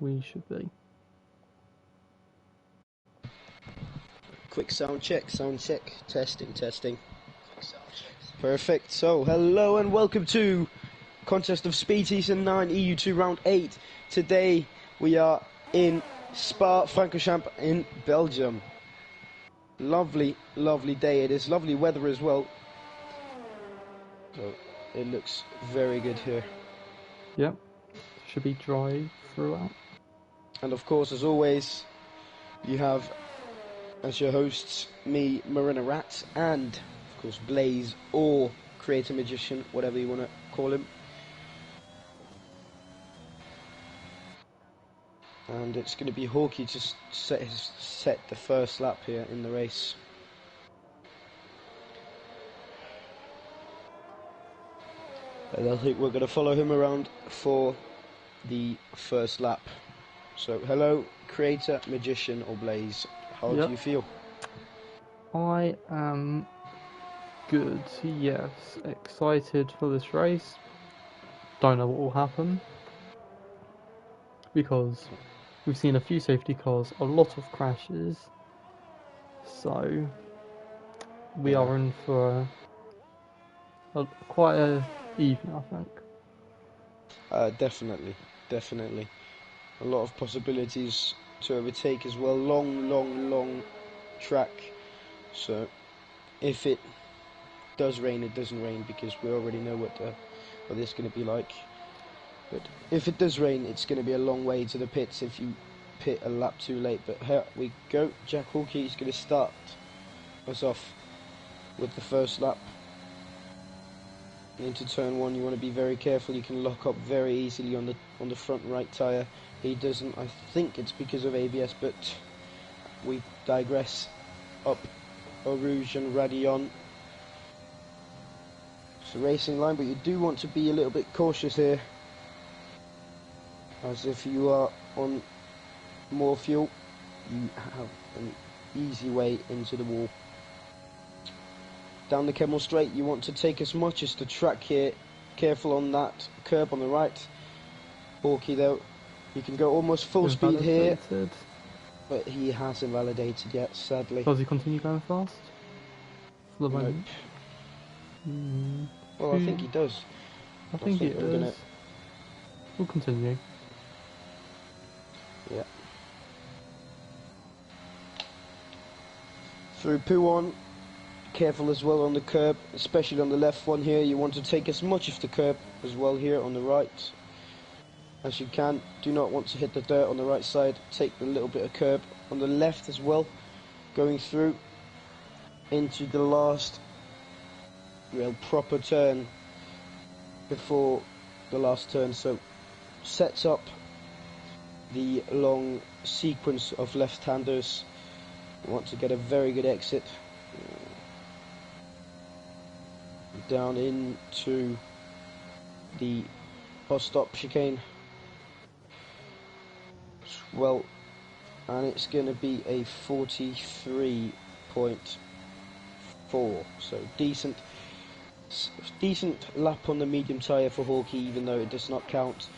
we should be. Quick sound check, testing. Perfect. So, hello and welcome to Contest of Speed Season 9 EU2 Round 8. Today we are in Spa-Francorchamps in Belgium. Lovely, lovely day. It is lovely weather as well. So, it looks very good here. Yep, should be dry throughout. And of course, as always, you have as your hosts me, Marina Rat, and of course Blaze, or Creator Magician, whatever you want to call him. And it's going to be Hawkey to set the first lap here in the race. And I think we're going to follow him around for the first lap. So, hello, Creator, Magician, or Blaze. How do you feel? I am good, yes. Excited for this race. Don't know what will happen, because we've seen a few safety cars, a lot of crashes, so we are in for quite a evening, I think. Definitely. A lot of possibilities to overtake as well. Long track. So if it does rain, it doesn't rain, because we already know what this is going to be like. But if it does rain, it's going to be a long way to the pits if you pit a lap too late. But here we go. Jack Hawkey is going to start us off with the first lap. Into turn 1, you want to be very careful. You can lock up very easily on the front right tyre. He doesn't. I think it's because of ABS, but we digress. Up Eau Rouge and Radillon. It's a racing line, but you do want to be a little bit cautious here, as if you are on more fuel, you have an easy way into the wall. Down the Kemmel Straight, you want to take as much as the track here. Careful on that curb on the right. Hawkey though, you can go almost full speed here, but he hasn't validated yet, sadly. Does he continue going fast? For the moment? Nope. Well, I think he does. I think he does. We'll continue. Yeah. Through Pouon. Careful as well on the curb, especially on the left one here. You want to take as much of the curb as well here on the right as you can. Do not want to hit the dirt on the right side. Take a little bit of curb on the left as well, going through into the last real proper turn before the last turn. So sets up the long sequence of left-handers. You want to get a very good exit down into the bus stop chicane. Well, and it's going to be a 43.4, so decent lap on the medium tyre for Hawkey, even though it does not count.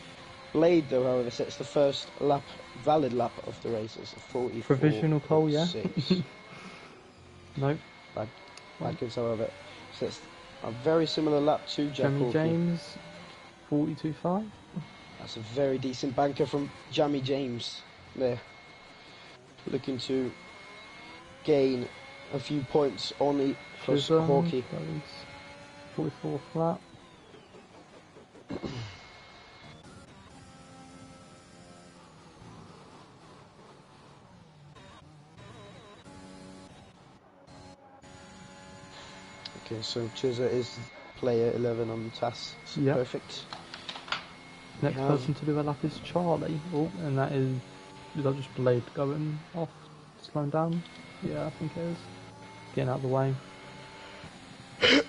Blade though, however, sets the first lap, valid lap of the race as a 44. Provisional pole, yeah. Nope. Watkins, however, sets a very similar lap to Jack Hawkey. James, 42.5. That's a very decent banker from Jamie James there. Looking to gain a few points on the Hawkey. 44 flat. Okay, so Chizza is player 11 on the TAS. Yep. Perfect. Next person to do a lap is Charlie. Oh, and that is that just Blade going off, slowing down? Yeah, I think it is. Getting out of the way. I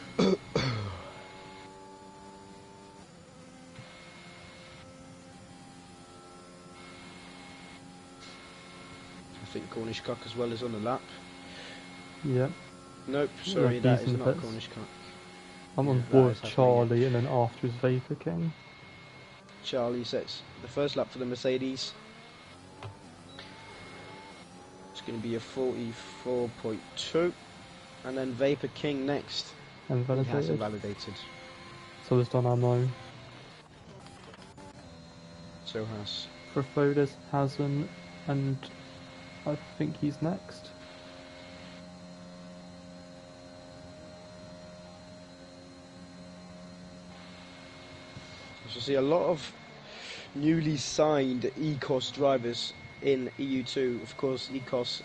think Cornish Cock as well is on the lap. Yep. Nope, sorry, that is not Cornish Cock. I'm on board with Charlie, and then after is Vapor King. Charlie sets the first lap for the Mercedes. going to be a 44.2. And then Vapor King next. And He hasn't validated. validated. So is Donamo. So has. Frafodis hasn't, and I think he's next. So see a lot of newly signed ECOS drivers in EU2. Of course, ECOS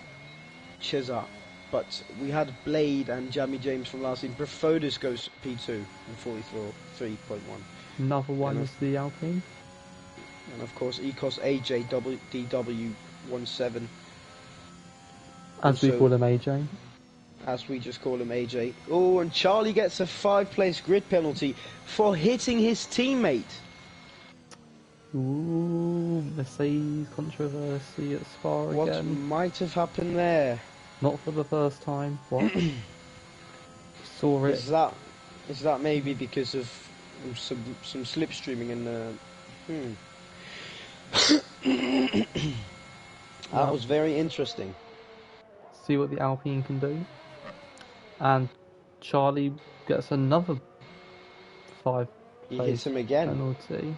Chesa, but we had Blade and Jamie James from last season. Brafodis goes P2 in 43.1. Another one And is the Alpine. And of course, ECOS AJ DW17. As we Also, call him AJ. as we just call him AJ. Oh, and Charlie gets a 5-place grid penalty for hitting his teammate. Ooh, Mercedes controversy at Spa What again. might have happened there? Not for the first time. What? Saw it. Is that maybe because of some slipstreaming and That was very interesting. See what the Alpine can do. And Charlie gets another 5 He hits him again. penalty.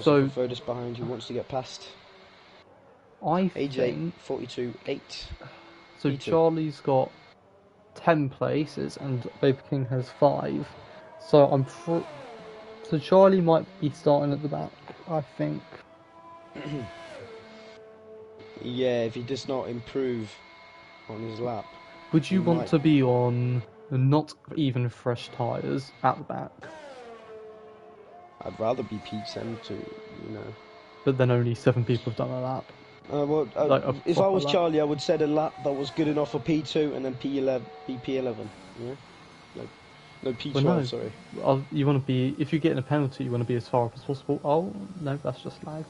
So Fodus behind who wants to get past. I AJ think 42.8. so. P2. Charlie's got 10 places and Vapor King has 5. So so Charlie might be starting at the back, I think. Yeah, if he does not improve on his lap. Would you want might. to be on not even fresh tyres at the back? I'd rather be P10 to, you know. But then only 7 people have done a lap. If I was lap. Charlie, I would set a lap that was good enough for P2 and then P11, P11. Yeah, no P12. Well, no. Sorry. You want to be, if you're getting a penalty, you want to be as far up as possible. Oh no, that's just lag.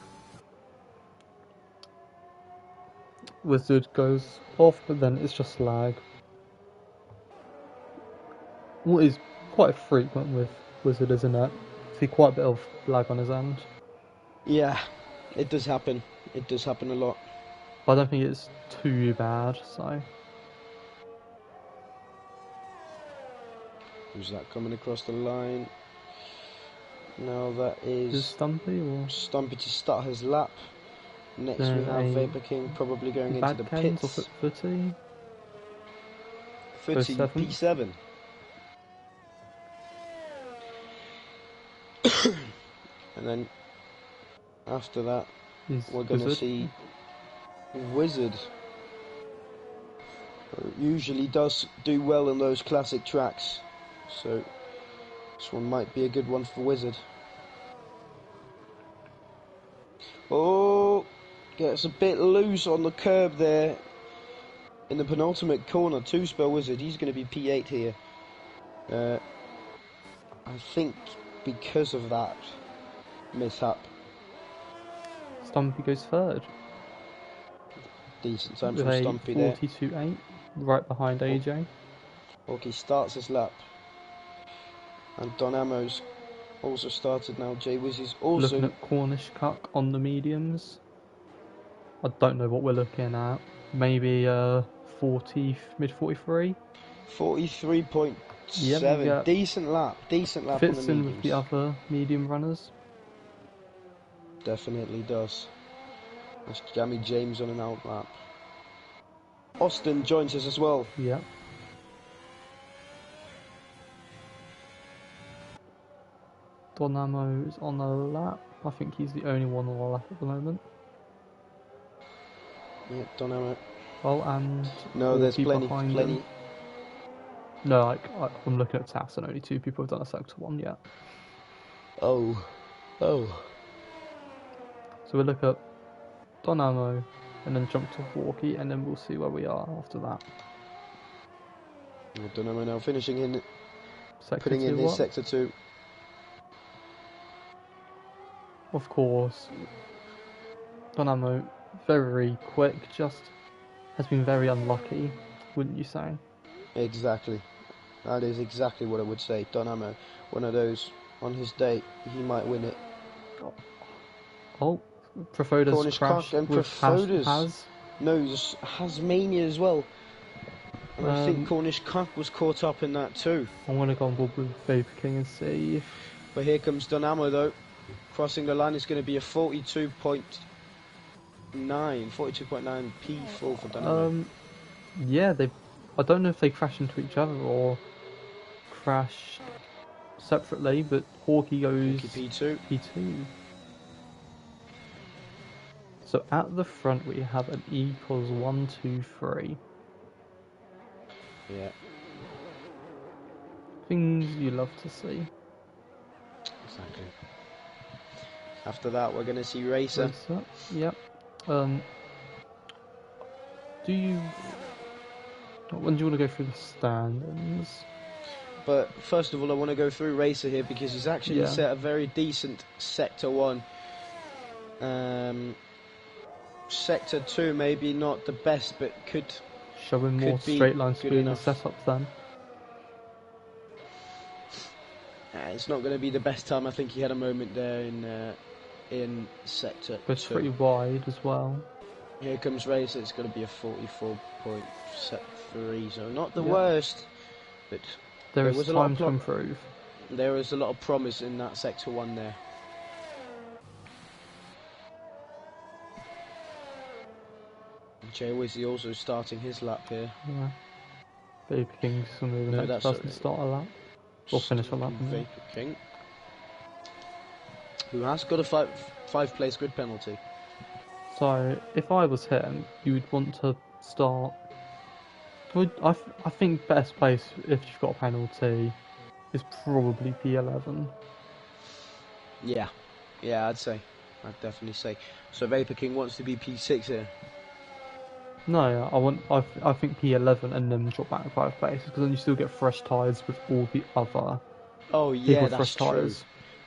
Wizard goes off, but then it's just lag. What is quite frequent with Wizard, isn't it? See quite a bit of lag on his end. Yeah, it does happen. It does happen a lot. But I don't think it's too bad, so. Who's that coming across the line? Now that is Stumpy or Stumpy to start his lap. Next Then we have Vapor King probably going into the Badkins or pits. Footy? Footy P7. And then after that we're going to see Wizard. Usually does do well in those classic tracks, so this one might be a good one for Wizard. Oh, gets a bit loose on the curb there in the penultimate corner. 2-spell Wizard, he's going to be P8 here. I think because of that mishap. Stumpy goes third. Decent time With from a Stumpy there. 42.8, right behind AJ. Okay, starts his lap. And Don Amo's also started now. Jay Wiz is also... Looking at Cornish Cuck on the mediums. I don't know what we're looking at. Maybe 40, mid 43? 43.7. Yeah. Decent lap on the Fits mediums. in with the other medium runners. Definitely does. That's Jamie James on an out lap. Austin joins us as well. Yeah. Donamo is on a lap. I think he's the only one on a lap at the moment. Yeah, Donamo. Oh, and No, there's plenty. Him. No, I'm looking at TAS and only 2 people have done a Sector 1 yet. Oh. So we'll look at Donamo and then jump to Walkie and then we'll see where we are after that. Donamo now finishing in, Putting in his Sector 2. Of course, Donamo, very quick, just has been very unlucky, wouldn't you say? Exactly. That is exactly what I would say. Donamo, one of those, on his day, he might win it. Oh, Preferred has Cornish Cock crashed and with Prefodas. No, there's Hasmania as well. And I think Cornish Cock was caught up in that too. I'm going to go on board with Vapor King and see if... But here comes Donamo though. Crossing the line is going to be a 42.9 P4 for Donamo. Yeah, I don't know if they crashed into each other or crashed separately, but Hawkey goes P2. P2. So at the front we have an equals 1, 2, 3. Yeah. Things you love to see. Exactly. After that, we're going to see Racer. Yep. When do you want to go through the standings? But first of all, I want to go through Racer here because he's actually set a very decent Sector 1. Sector 2 maybe not the best, but could showing more straight line speed in the setups then. It's not going to be the best time. I think he had a moment there in Sector 2. But it's pretty wide as well. Here comes Racer. It's going to be a 44.3, so not the worst, but there is time to improve. There is a lot of promise in that Sector 1 there. Jay Wizzy also starting his lap here. Yeah. Vapor King's going to be the next person to start a lap. Or finish a lap. Vapor King. Who has got a five place grid penalty. So, if I was him, you would want to start... I think best place if you've got a penalty is probably P11. Yeah. Yeah, I'd definitely say. So Vapor King wants to be P6 here. No, I think P11 and then drop back 5 places because then you still get fresh tyres with all the other. Oh yeah, that's fresh true.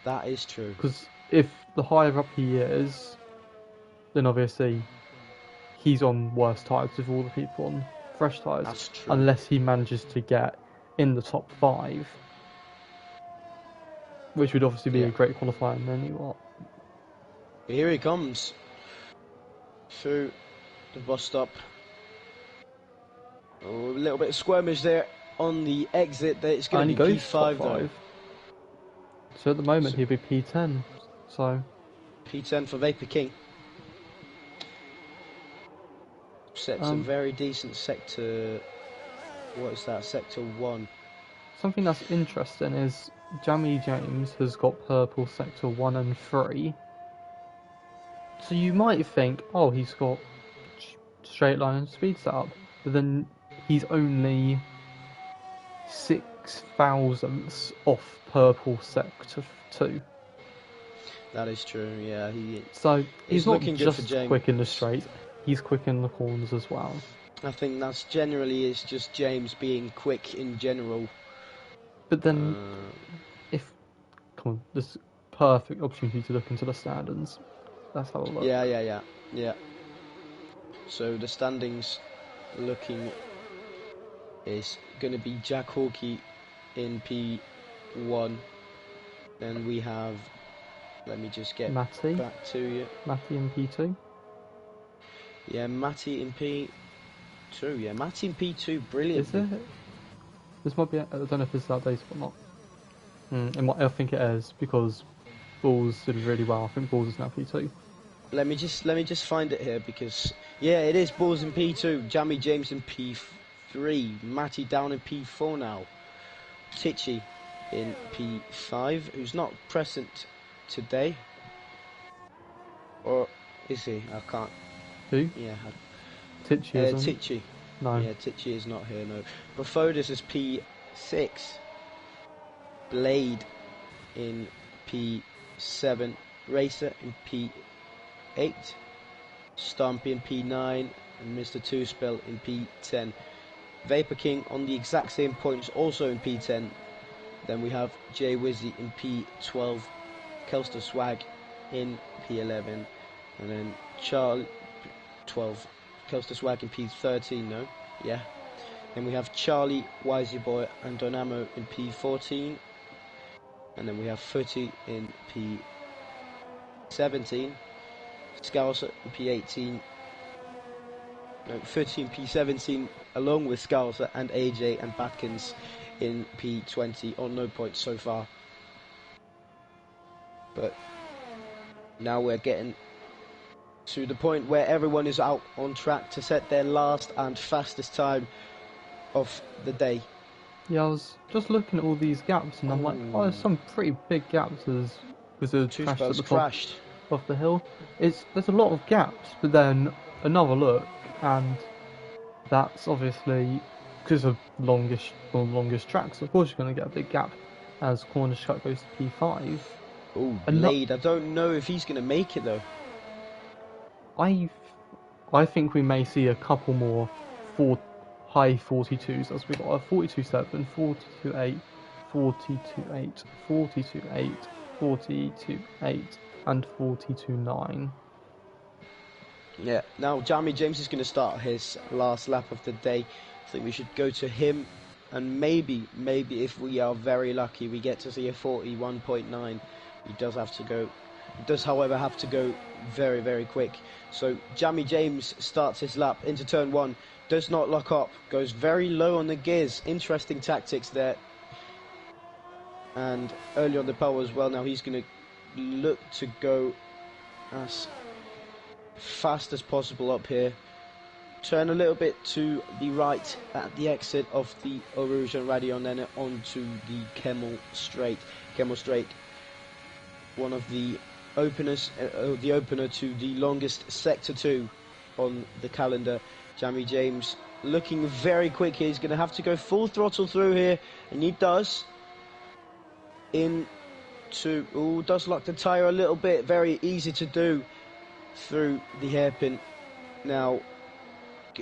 That is true. Because if the higher up he is, then obviously he's on worse tyres with all the people on fresh tyres. That's true. Unless he manages to get in the top 5, which would obviously be a great qualifying anyway. Here he comes through the bus stop. Oh, a little bit of skirmish there on the exit. It's going to be P5 though. So at the moment he'll be P10. So P10 for Vapor King. Sets a very decent sector. What is that? Sector 1. Something that's interesting is Jamie James has got purple sector 1 and 3. So you might think, oh, he's got straight line and speed setup, but then he's only 6 thousandths off purple sector 2. That is true, yeah. He's not just quick in the straight, he's quick in the corners as well. I think that's generally is just James being quick in general. But then, come on, this is perfect opportunity to look into the standings. Let's have a look. Yeah. So the standings looking is going to be Jack Hawkey in P1. Then we have, let me just get Matty back to you. Matty in P2. Yeah, Matty in P2. Yeah, Matty in P2, brilliant. Is it? This might be. I don't know if this is outdated or not. I think it is because Balls did really well. I think Balls is now P2. Let me just find it here because it is Balls in P2. Jamie James in P3. Matty down in P4 now. Tichy in P5, who's not present today, or is he? I can't. Who? Yeah. Tichy. Tichy. No. Yeah, Tichy is not here. No. Profodus is P6. Blade in P7. Racer in P8. Stompy in P9. And Mr. Two Spell in P10. Vapor King on the exact same points, also in P10. Then we have Jay Wizzy in P12. Kelster Swag in P11. And then Charlie 12. Kelster Swag in P13, no? Yeah. Then we have Charlie, Wisey Boy, and Dynamo in P14. And then we have Footy in P17. Scouser in P18, no, 13 P17, along with Scouser and AJ and Batkins in P20 on no points so far. But now we're getting to the point where everyone is out on track to set their last and fastest time of the day. Yeah, I was just looking at all these gaps, and I'm like, oh, there's some pretty big gaps as with the Two crash at spells the top crashed. of the hill. There's a lot of gaps, but then another look, and that's obviously because of longest tracks. Of course, you're going to get a big gap as Cornish Cut goes to P5. Oh, And Blade. I don't know if he's going to make it though. I think we may see a couple more high 42s as we got a 42.7, 42.8, 42.8, 42.8, 42.8, and 42.9. Yeah, now Jamie James is going to start his last lap of the day. I think we should go to him, and maybe if we are very lucky, we get to see a 41.9. He does have to go. He does, however, have to go very, very quick. So Jamie James starts his lap into turn 1, does not lock up, goes very low on the gears. Interesting tactics there. And early on the power as well. Now he's going to look to go as fast as possible up here. Turn a little bit to the right at the exit of the Eau Rouge and Radion, then onto the Kemmel Straight. Kemmel Straight, one of the openers, the opener to the longest Sector 2 on the calendar. Jamie James looking very quick here. He's going to have to go full throttle through here, and he does. Does lock the tyre a little bit. Very easy to do through the hairpin. Now,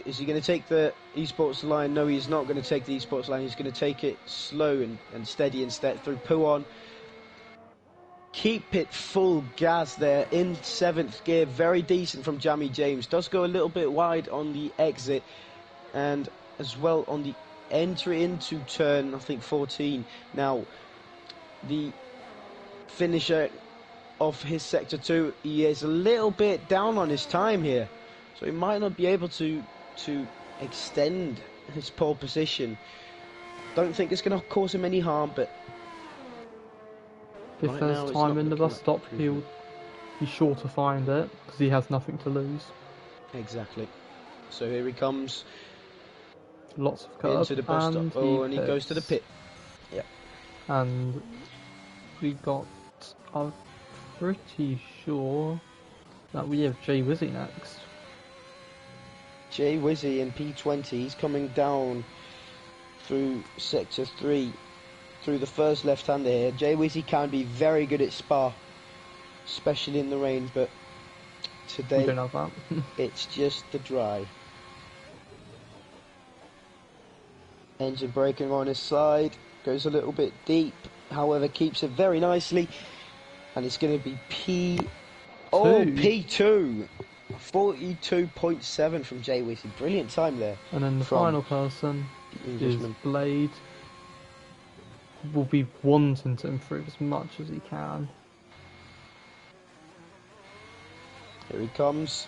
is he going to take the esports line? No, he's not going to take the esports line. He's going to take it slow and steady instead through Pouon. Keep it full gas there in 7th gear. Very decent from Jamie James. Does go a little bit wide on the exit and as well on the entry into turn, I think, 14. Now, the finisher of his Sector 2, he is a little bit down on his time here. So he might not be able to extend his pole position. Don't think it's going to cause him any harm, but if right there's now, time in the bus stop, he'll be sure to find it because he has nothing to lose. Exactly. So here he comes. Lots of curb into the bus stop. Oh, and he goes to the pit. Yeah. And we got. I'm pretty sure that we have Jay Wizzy next. Jay Wizzy in P20. He's coming down through Sector 3. Through the first left-hander here. Jay Wizzy can be very good at Spa, especially in the rain, but today we don't have that. it's just the dry. Engine braking on his side, goes a little bit deep, however keeps it very nicely, and it's going to be P2, 42.7 from Jay Wizzy. Brilliant time there. And then the final person is Blade. Will be wanting to improve as much as he can. Here he comes.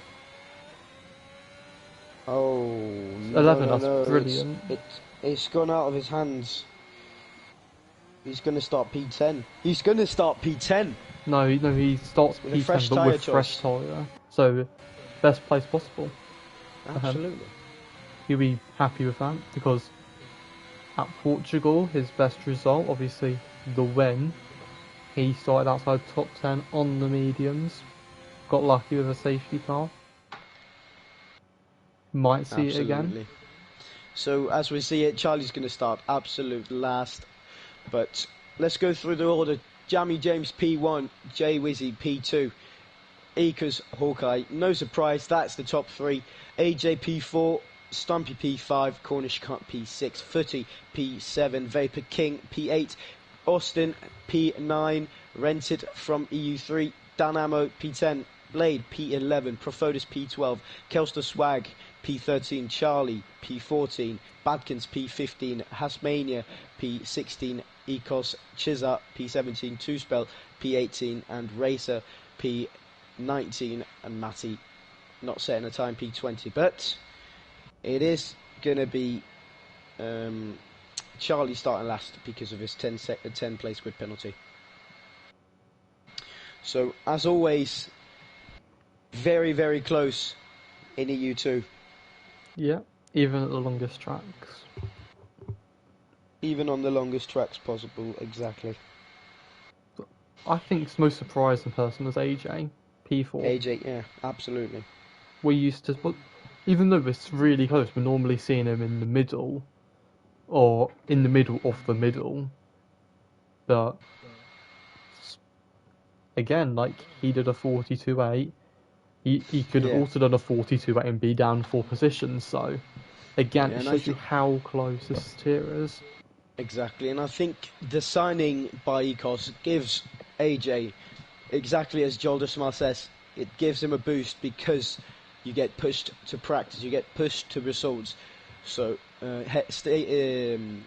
Oh, 11, no, that's brilliant. It's gone out of his hands. He's going to start P10. He's going to start P10. No, he starts with P10 but with fresh tyre. So, best place possible. Absolutely. He'll be happy with that because at Portugal, his best result, obviously the win, he started outside top 10 on the mediums, got lucky with a safety car. Might see it again. So as we see it, Charlie's going to start absolute last. But let's go through the order. Jamie James P1, Jay Wizzy P2, Ekers Hawkeye. No surprise, that's the top 3. AJ P4, Stumpy P5, Cornish Cut P6, Footy P7, Vapor King P8, Austin P9, Rented from EU3, Danamo P10, Blade P11, Profodus P12, Kelster Swag P13, Charlie P14, Badkins P15, Hasmania P16, Ecos Chiza P17, Two Spell P18, and Racer P P19 and Matty not setting a time P20, but it is going to be Charlie starting last because of his 10 place grid penalty. So, as always, very, very close in EU2. Yeah, even at the longest tracks. Even on the longest tracks possible, exactly. I think the most surprising person was AJ, P4. AJ, yeah, absolutely. We used to, but even though it's really close, we're normally seeing him in the middle, or in the middle of the middle. But again, like he did a 42.8. He could have also done a 42.8 and be down 4 positions. So again, it shows you how close this tier is. Exactly, and I think the signing by Ecos gives AJ, exactly as Joel Desmal says, it gives him a boost because you get pushed to practice, you get pushed to results. So getting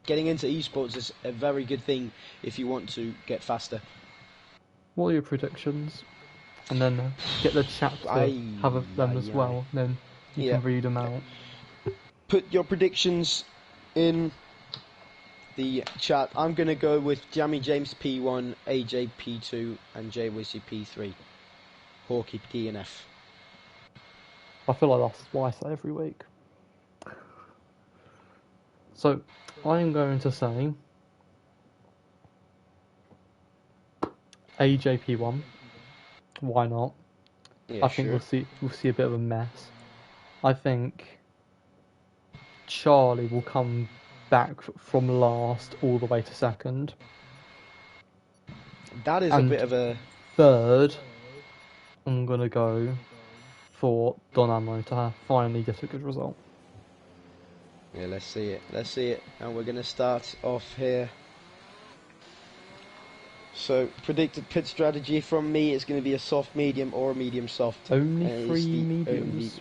into esports is a very good thing if you want to get faster. What are your predictions? And then get the chat to have them as well. Then you can read them out. Put your predictions in the chat. I'm going to go with Jamie James P1, AJ P2, and Jay Wizzy P3. Hawkey P and F. I feel like that's what I say every week. So I'm going to say AJ P1. Why not? Yeah, I think we'll see a bit of a mess. I think Charlie will come back from last all the way to second. That is a bit of a... Third, I'm going to go for Donamo to finally get a good result. Yeah, let's see it. Let's see it. And we're going to start off here. So, predicted pit strategy from me is going to be a soft medium or a medium soft. Only 3 mediums.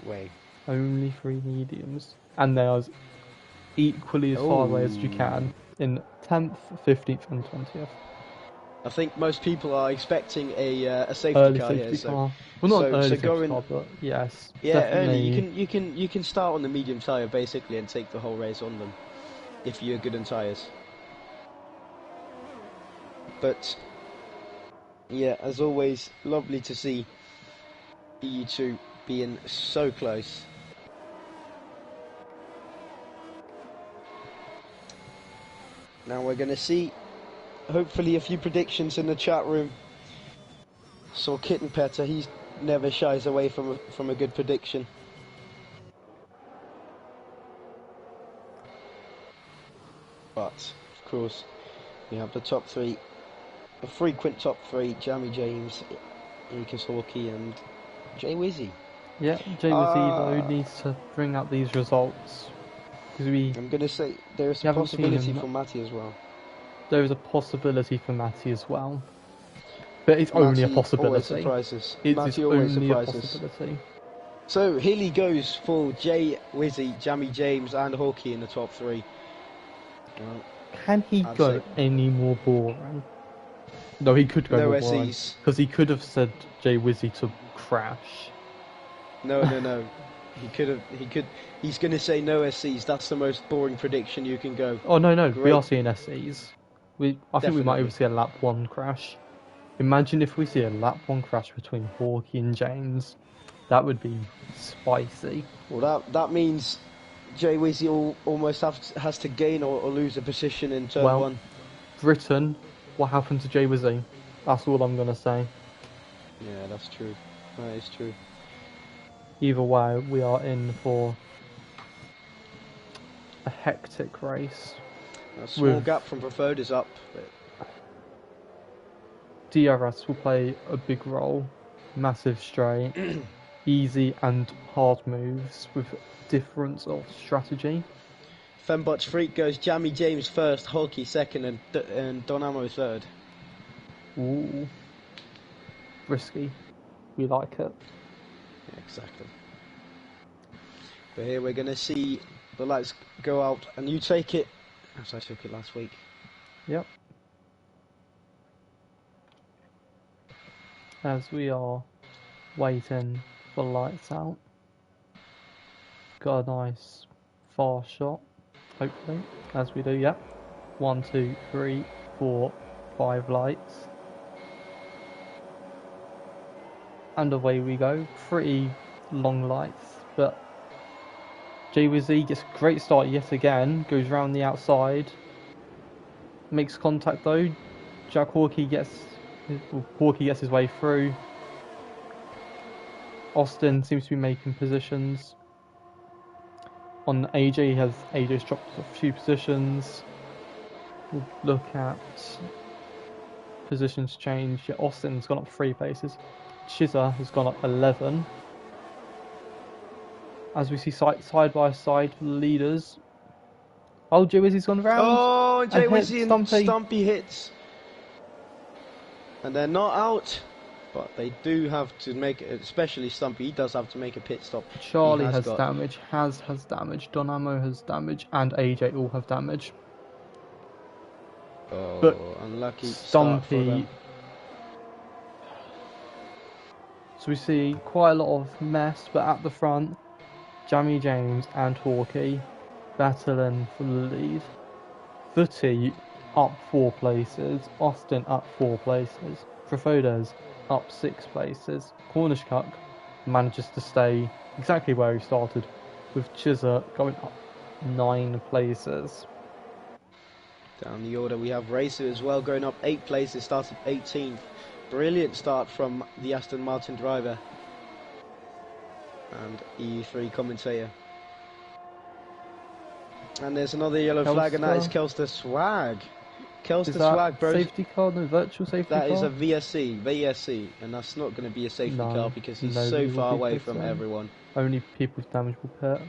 Only 3 mediums. And there's equally as far away as you can in 10th, 15th and 20th. I think most people are expecting a safety early car safety here. Car. Well, not early safety car, but yes. Yeah, definitely. early. You can start on the medium tyre basically and take the whole race on them if you're good on tyres. But yeah, as always, lovely to see EU2 being so close. Now we're going to see, hopefully, a few predictions in the chat room. So Kitten Petter, he never shies away from a good prediction. But, of course, we have the top 3, the frequent top 3, Jamie James, Lucas Hawkey and Jay Wizzy. Yeah, Jay Wizzy though needs to bring up these results. I'm going to say there's a possibility for Matty as well. There is a possibility for Matty as well. But it's only a possibility. Always surprises. Matty always surprises. A possibility. So here he goes for Jay Wizzy, Jamie James and Hawkey in the top 3. Can he go any more boring? No, he could go more boring. Because he could have said Jay Wizzy to crash. No. He's going to say no SCs. That's the most boring prediction you can go. Oh, no. Great. We are seeing SCs. I think we might even see a lap 1 crash. Imagine if we see a lap 1 crash between Hawkey and James. That would be spicy. Well, that means Jay Wizzy almost has to gain or lose a position in turn 1. Britain, what happened to Jay Wizzy? That's all I'm going to say. Yeah, that's true. That is true. Either way, we are in for a hectic race. A small gap from Preferred is up. DRS will play a big role. Massive straight, easy and hard moves with difference of strategy. Fembotch Freak goes Jamie James first, Hawkey second, and Donamo third. Ooh, risky. We like it. Yeah, exactly. But here we're going to see the lights go out, and you take it, as I took it last week. Yep. As we are waiting for lights out. Got a nice fast shot, hopefully, as we do. Yep. 1, 2, 3, 4, 5 lights. And away we go. Pretty long lights, but J-Wizzy gets a great start yet again. Goes round the outside. Makes contact though. Hawkey gets his way through. Austin seems to be making positions. On AJ, AJ's dropped a few positions. We'll look at positions change. Yeah, Austin's gone up 3 places. Chizza has gone up 11. As we see side by side leaders. Oh, J-Wizzy's gone round. Oh, J-Wizzy and Stumpy. Stumpy hits. And they're not out, but they do have to make it, especially Stumpy, he does have to make a pit stop. Charlie has damage, has damage, Donamo has damage, and AJ all have damage. Oh, but unlucky Stumpy. So we see quite a lot of mess, but at the front, Jamie James and Hawkey battling for the lead. Footy up 4 places, Austin up 4 places, Profodes up 6 places, Cornish Cuck manages to stay exactly where he started, with Chizza going up 9 places. Down the order we have Racer as well, going up 8 places, started 18th. Brilliant start from the Aston Martin driver and EU3 commentator. And there's another yellow flag, and that is Kelster Swag. Kelster Swag, bro. Safety car, no virtual safety car? That is a VSC, and that's not going to be a safety car because he's so far away from everyone. Only people with damage will pit.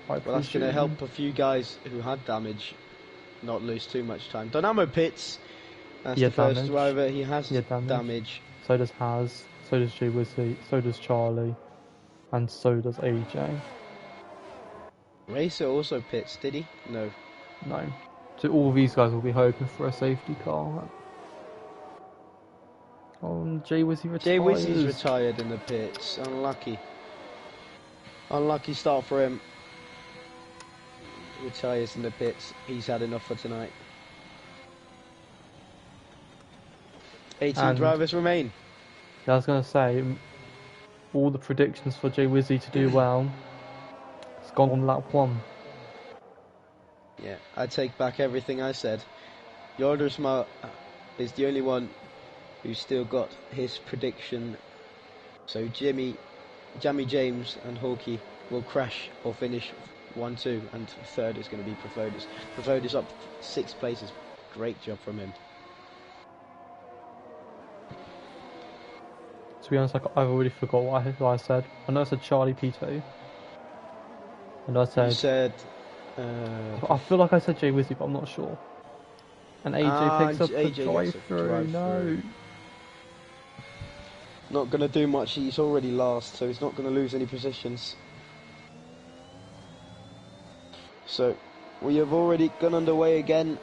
Well, that's going to help a few guys who had damage not lose too much time. Dynamo pits. That's the first driver. He has damage. So does Haz. So does J-Wizzy. So does Charlie. And so does AJ. Racer also pits, did he? No. No. So all these guys will be hoping for a safety car. Oh, J-Wizzy retires. J-Wizzy's retired in the pits. Unlucky. Unlucky start for him. Retires in the pits. He's had enough for tonight. 18 drivers remain. Yeah, I was going to say, all the predictions for J-Wizzy to do well, it's gone on lap 1. Yeah, I take back everything I said. Jordersma is the only one who's still got his prediction. So Jamie James and Hawkey will crash or finish 1-2, and third is going to be Profodes. Profodes up 6 places. Great job from him. To be honest, I've already forgot what I said. I know I said Charlie P2. And I said... You said... I feel like I said J-Wizzy, but I'm not sure. And AJ picks up the drive-through. No. Not going to do much. He's already last, so he's not going to lose any positions. So, we have already gone underway again.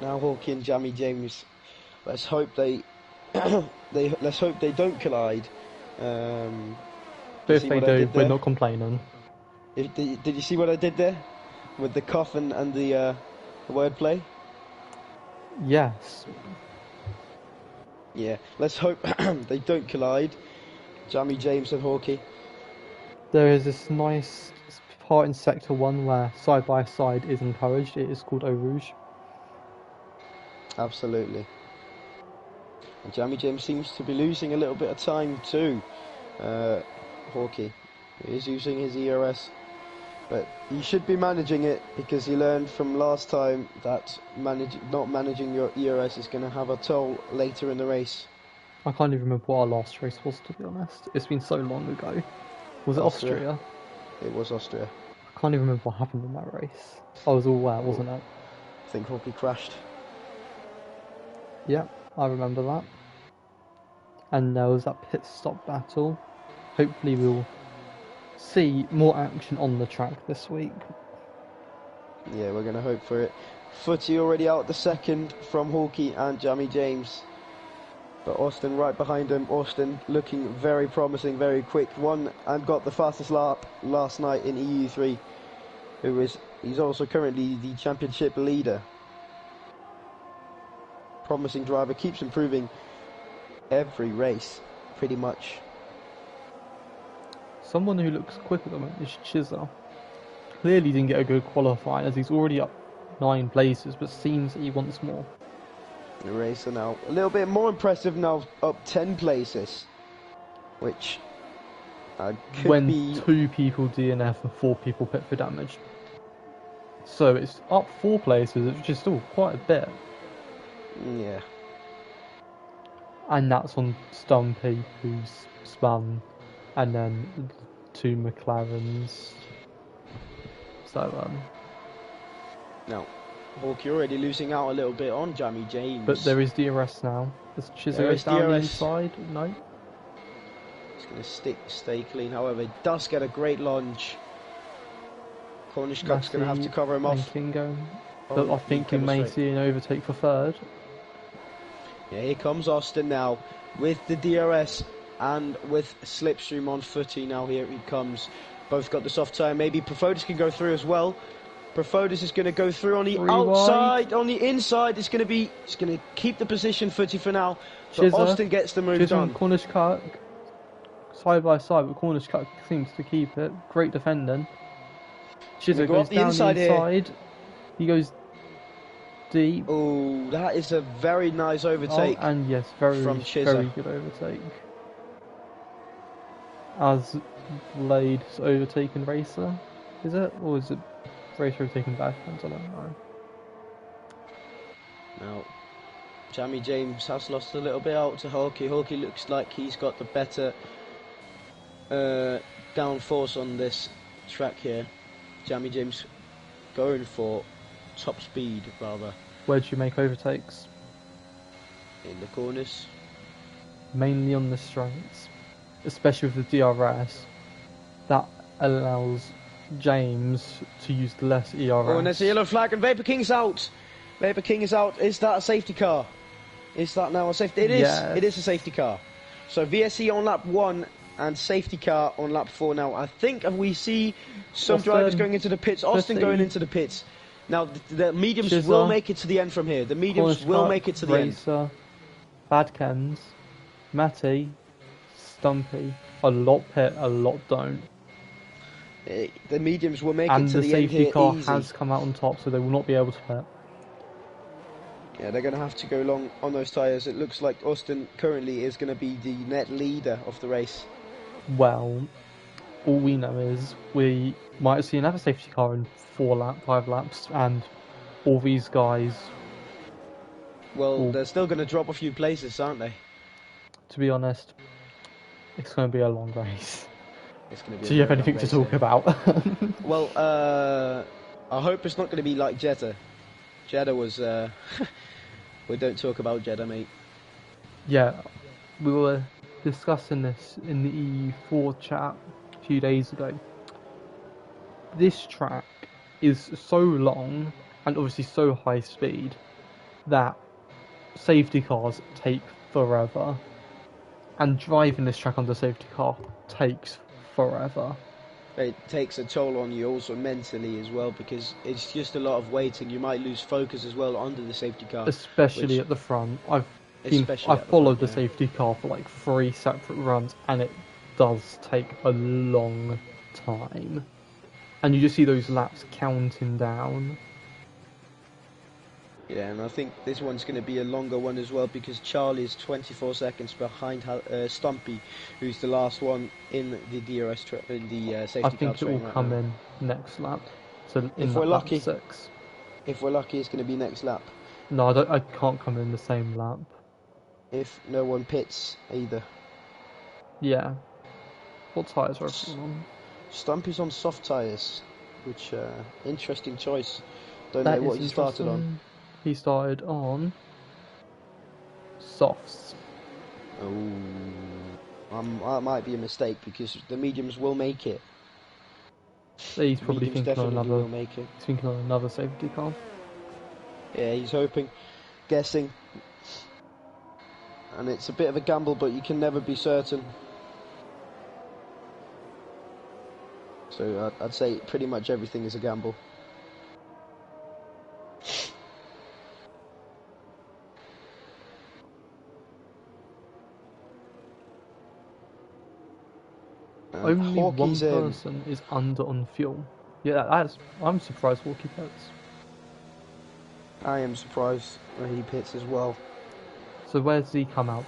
Now Hawkey and Jamie James. Let's hope they... let's hope they don't collide. But if they do, we're not complaining. Did you see what I did there? With the cough and the wordplay? Yes. Yeah, let's hope they don't collide. Jamie James and Hawkey. There is this nice part in Sector 1 where side by side is encouraged. It is called Eau Rouge. Absolutely. And Jamie James seems to be losing a little bit of time too. Hawkey is using his ERS, but he should be managing it because he learned from last time that not managing your ERS is going to have a toll later in the race. I can't even remember what our last race was, to be honest. It's been so long ago. Was it Austria? It was Austria. I can't even remember what happened in that race. I was all wet, wasn't it? I think Hawkey crashed. Yeah, I remember that. And there was that pit stop battle. Hopefully we'll see more action on the track this week. Yeah, we're going to hope for it. Footy already out the second from Hawkey and Jamie James. But Austin right behind him. Austin looking very promising, very quick. Won and got the fastest lap last night in EU3. He's also currently the championship leader. Promising driver, keeps improving every race, pretty much. Someone who looks quick at the moment is Chizza. Clearly didn't get a good qualifying as he's already up 9 places, but seems that he wants more. The racer now a little bit more impressive now, up 10 places, which could when be 2 people DNF and 4 people pit for damage. So it's up 4 places, which is still quite a bit. yeah. And that's on Stumpy, who's spun, and then 2 McLarens. So Now, Hawkeye already losing out a little bit on Jamie James. but there is DRS now. Does Chizza There go is down the DRS. inside? No. It's going to stay clean. However, he does get a great lunge. Cornish Cup's going to have to cover him and off. Kingo. on But I the think you cover may straight. see an overtake for 3rd. Yeah, here comes Austin now with the DRS and with Slipstream on footy. Now here he comes. Both got the soft tyre. Maybe Profodis can go through as well. Profodis is going to go through on the 3 outside, on the inside. It's going to keep the position footy for now. But Chizza. Austin gets the move Chizza done. and Cornish Cut side by side, but Cornish Cut seems to keep it. Great defending. Chizza go goes up the down inside the here. inside. He goes deep. Oh, that is a very nice overtake. Oh, and yes, very, from Chizza. very good overtake. As Blade's overtaken Racer, is it? Or is it Racer overtaken Backhands? I don't know. Now, Jamie James has lost a little bit out to Hawkeye. Hawkeye looks like he's got the better downforce on this track here. Jamie James going for top speed, rather, Where do you make overtakes? in the corners. Mainly on the straights, especially with the DRS. That allows James to use less ERS. Oh, and there's a yellow flag, and Vapor King's out. Vapor King is out. Is that a safety car? Is that now a safety? It is. Yes. It is a safety car. So VSE on lap 1 and safety car on lap 4 now. I think we see some Austin, drivers going into the pits. Austin Pussy. going into the pits. Now the mediums Chizza, will make it to the end from here. The mediums Cornish will Cut, make it to the end. Racer, Badkens, Matty, Stumpy. A lot pit, a lot don't. The mediums will make And it to the the end safety here car easy. has come out on top, so they will not be able to pit. Yeah, they're going to have to go long on those tyres. It looks like Austin currently is going to be the net leader of the race. Well, all we know is we might see another safety car in 5 laps, and all these guys, Well, Ooh. they're still going to drop a few places, aren't they? to be honest, it's going to be a long race. It's going to be Do a you have very anything long to race, talk yeah. about? Well, I hope it's not going to be like Jeddah. Jeddah was... we don't talk about Jeddah, mate. Yeah, we were discussing this in the EU4 chat a few days ago. This track is so long and obviously so high speed that safety cars take forever, and driving this track on the safety car takes forever. It takes a toll on you also mentally as well, because it's just a lot of waiting. You might lose focus as well under the safety car. Especially which- at the front. I've Especially at the followed front, the yeah. safety car for like 3 separate runs, and it does take a long time. And you just see those laps counting down. Yeah, and I think this one's going to be a longer one as well, because Charlie is 24 seconds behind Stumpy, who's the last one in the DRS in the safety I car think it train will right come now. in next lap. So in If that we're lap lucky. 6. If we're lucky, it's going to be next lap. No, I can't come in the same lap. If no one pits either. Yeah. What tyres are everyone on? Stumpy's on soft tyres, which interesting choice. Don't That know what is he started on. interesting. He started on softs. Oh, that might be a mistake, because the mediums will make it. He's The probably mediums thinking on definitely another. will make it. He's thinking on another safety car. Yeah, he's hoping, guessing. and it's a bit of a gamble, but you can never be certain. So I'd say pretty much everything is a gamble. Only one Hawkey's in. person is under on fuel. Yeah, I'm surprised Hawkey pits. I am surprised when he pits as well. So where does he come out?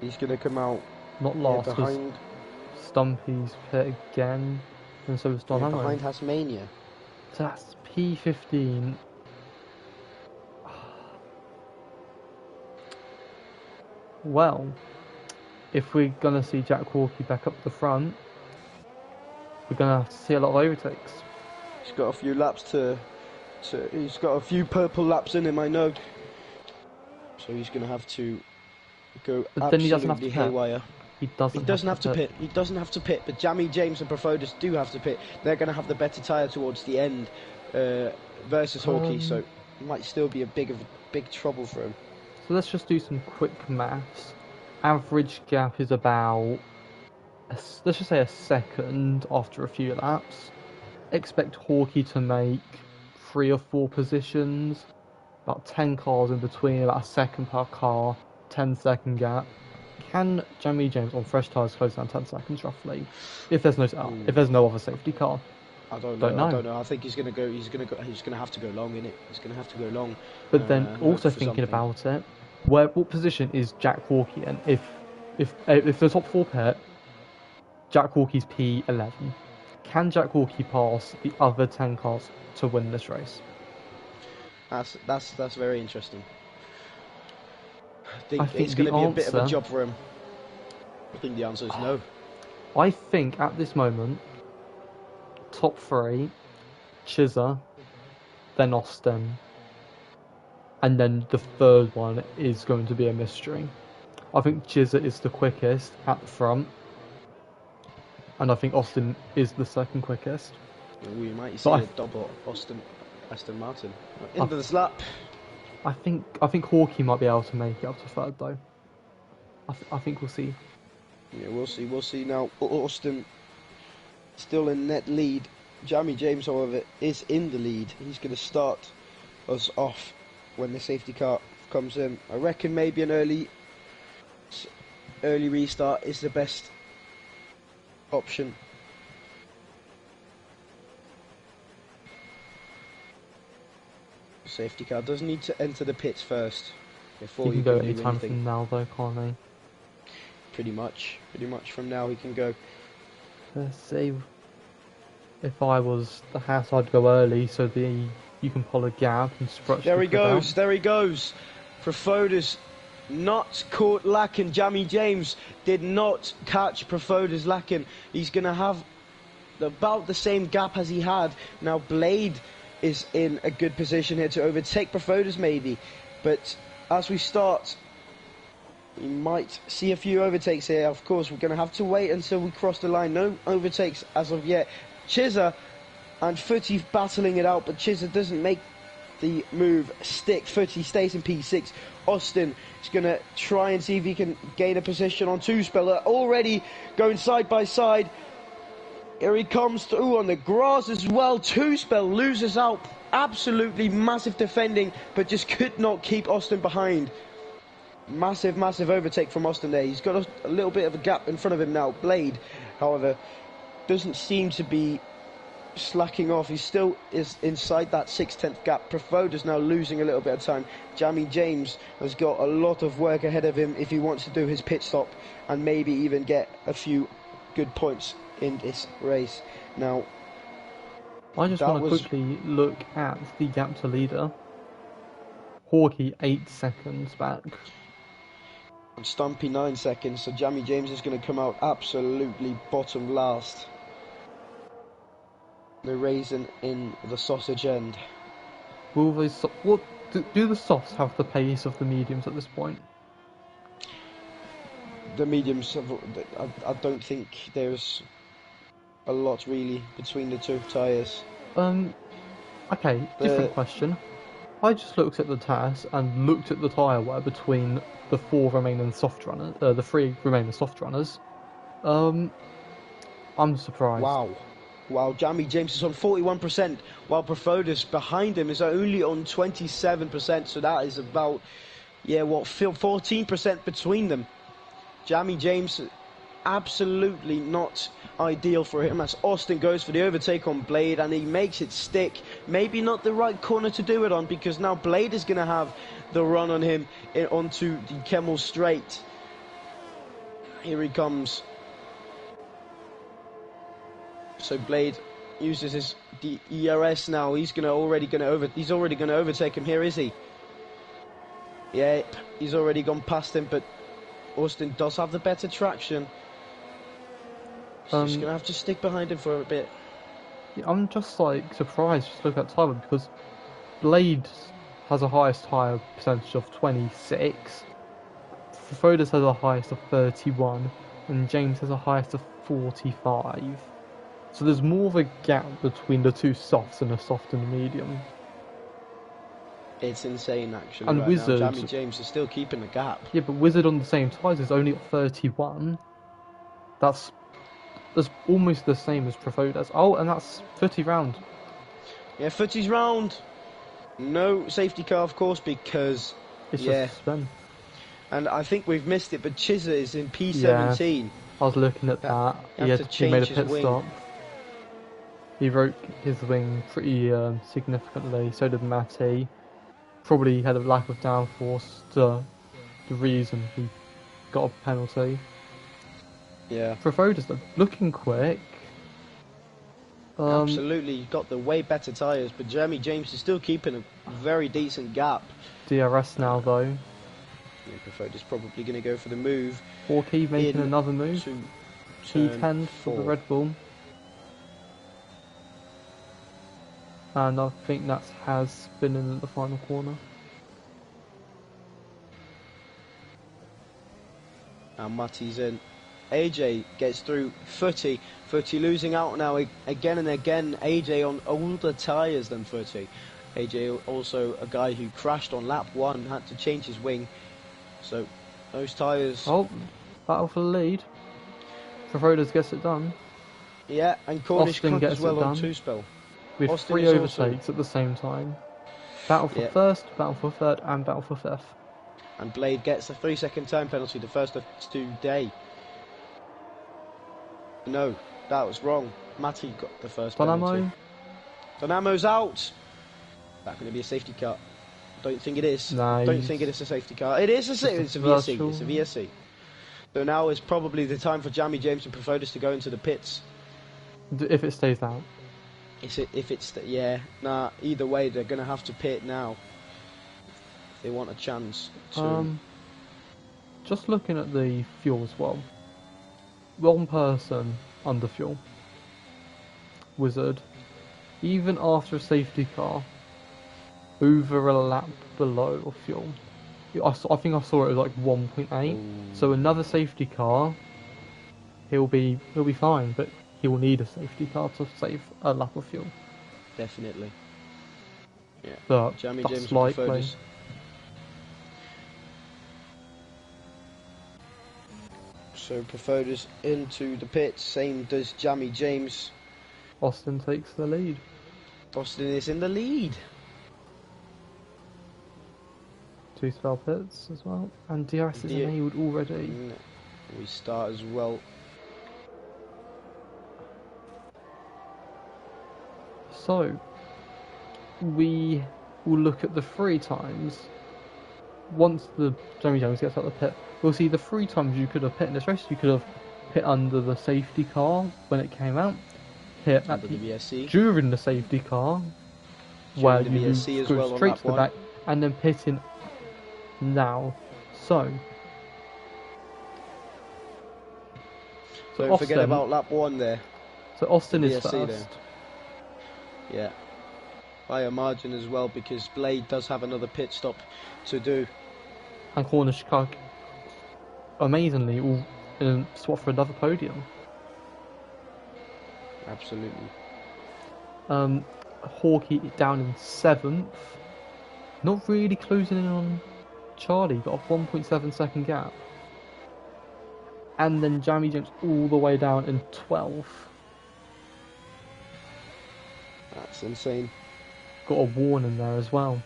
He's going to come out Not last, because behind. Stumpy's pit again, and so is Don Hammer. Behind Tasmania. So that's P15. Well, if we're gonna see Jack Hawkey back up the front, we're gonna have to see a lot of overtakes. He's got a few laps he's got a few purple laps in him, I know. So he's going to have to go But then he doesn't have absolutely to pit. haywire. He doesn't have to pit. He doesn't have to pit, but Jamie James and Profodus do have to pit. They're going to have the better tyre towards the end versus Hawkey, so it might still be a big trouble for him. So let's just do some quick maths. Average gap is about, let's just say, a second after a few laps. Expect Hawkey to make 3 or 4 positions, about 10 cars in between, about a second per car, 10-second gap. Can Jamie James on fresh tyres close down 10 seconds roughly? If there's no other safety car. I don't know. I think he's gonna have to go long, innit? He's gonna have to go long. But then also thinking about it, what position is Jack Hawkey in? If the top 4 pit, Jack Hawkey's P11. Can Jack Hawkey pass the other 10 cars to win this race? That's very interesting. I think it's the going to be a bit of a answer- job for him. I think the answer is no. I think at this moment, top 3, Chizza, then Austin, and then the third one is going to be a mystery. I think Chizza is the quickest at the front, and I think Austin is the second quickest. We might see a double Aston Martin into this lap. I think Hawkey might be able to make it up to third though. I think we'll see. Yeah, we'll see now. Austin still in net lead. Jamie James, however, is in the lead. He's going to start us off when the safety car comes in. I reckon maybe an early restart is the best option. Safety car does need to enter the pits first before He can go any time from now though, can't he? Pretty much from now he can go. Let's see. If I was the Haas, I'd go early so you can pull a gap and sprutch. There he goes. Profodus not caught lacking. Jamie James did not catch Profodus lacking. He's going to have about the same gap as he had. Now Blade is in a good position here to overtake Profodus maybe. But as we start, we might see a few overtakes here. Of course, we're going to have to wait until we cross the line. No overtakes as of yet. Chizza and Footy battling it out, but Chizza doesn't make the move stick. Footy stays in P6. Austin is going to try and see if he can gain a position on Two-Speller. Already going side by side. Here he comes through on the grass as well. Two-Spell loses out. Absolutely massive defending, but just could not keep Austin behind. Massive overtake from Austin there. He's got a little bit of a gap in front of him now. Blade, however, doesn't seem to be slacking off. He still is inside that 6/10 gap. Profodus now losing a little bit of time. Jamie James has got a lot of work ahead of him if he wants to do his pit stop and maybe even get a few good points in this race. Now, I just want to quickly look at the gap to leader. Hawkey 8 seconds back. And Stumpy 9 seconds, so Jamie James is going to come out absolutely bottom last. The raisin in the sausage end. Will they do the softs have the pace of the mediums at this point? The mediums, I don't think there's a lot really between the two tyres. Okay, different question. I just looked at the test and looked at the tyre wear between the three remaining soft runners. I'm surprised. Wow. Wow, Jamie James is on 41%, while Profotis behind him is only on 27%, so that is about, 14% between them. Jamie James, absolutely not ideal for him as Austin goes for the overtake on Blade and he makes it stick. Maybe not the right corner to do it on, because now Blade is going to have the run on him onto the Kemmel Straight. Here he comes. So Blade uses his ERS now. He's already going to overtake him here, is he? Yeah, he's already gone past him, but Austin does have the better traction. He's just going to have to stick behind him for a bit. Yeah, I'm just like surprised just look at tyre because Blade has a highest tyre percentage of 26. Fodas has a highest of 31, and James has a highest of 45. So there's more of a gap between the two softs and a soft and a medium. It's insane, actually. And right Wizard, now. Jamie James is still keeping the gap. Yeah, but Wizard on the same tyres is only at 31. That's almost the same as Profodas. Oh, and that's 30 round. Yeah, Footy's round. No safety car, of course, because It's just a spin. And I think we've missed it, but Chizza is in P17. Yeah, I was looking at that. He made a pit stop. He broke his wing pretty significantly. So did Matty. Probably had a lack of downforce. The reason he got a penalty. Yeah. Profodas looking quick. Absolutely, got the way better tyres, but Jamie James is still keeping a very decent gap. DRS now though. Yeah, Profodas probably going to go for the move. Forky making another move. T10 for the Red Bull. And I think that has been in the final corner. And Matty's in. AJ gets through Footy. Footy losing out now again and again. AJ on older tyres than Footy. AJ also a guy who crashed on lap 1, had to change his wing. So those tyres... Oh, battle for the lead. Profodas gets it done. Yeah, and Cornish Austin gets as well it on done. 2-spell. With Austin 3 overtakes at the same time. Battle for first, battle for third, and battle for fifth. And Blade gets a 3-second time penalty, the first of today. No, that was wrong. Matty got the first penalty. Dynamo's out. That's going to be a safety car. Don't think it is. Nice. Don't think it is a safety car. It is it's a VSC. It's a VSC. So now is probably the time for Jamie James and Profodas to go into the pits. If it stays out. Either way, they're going to have to pit now if they want a chance to... Just looking at the fuel as well. One person under fuel. Wizard. Even after a safety car, over a lap below of fuel. I think I saw it was like 1.8. So another safety car, he'll be fine, but he will need a safety car to save a lap of fuel. Definitely. Yeah. But Jamie that's James likely. So Profodas into the pits, same does Jamie James. Austin takes the lead. Austin is in the lead. 2 spell pits as well. And DRS is enabled already. We start as well. So, we will look at the 3 times. Once the Jamie James gets out of the pit, we'll see the 3 times you could have pit in this race. You could have pit under the safety car when it came out, hit under the VSC during the safety car, where you go straight to the back, and then pitting now. So don't Austin, forget about lap 1 there. So Austin is first. There. Yeah, by a margin as well, because Blade does have another pit stop to do. And Cornish car, amazingly, all in a swap for another podium. Absolutely. Hawkey down in 7th. not really closing in on Charlie, got a 1.7 second gap. And then Jamie James all the way down in 12th. That's insane. Got a warning there as well.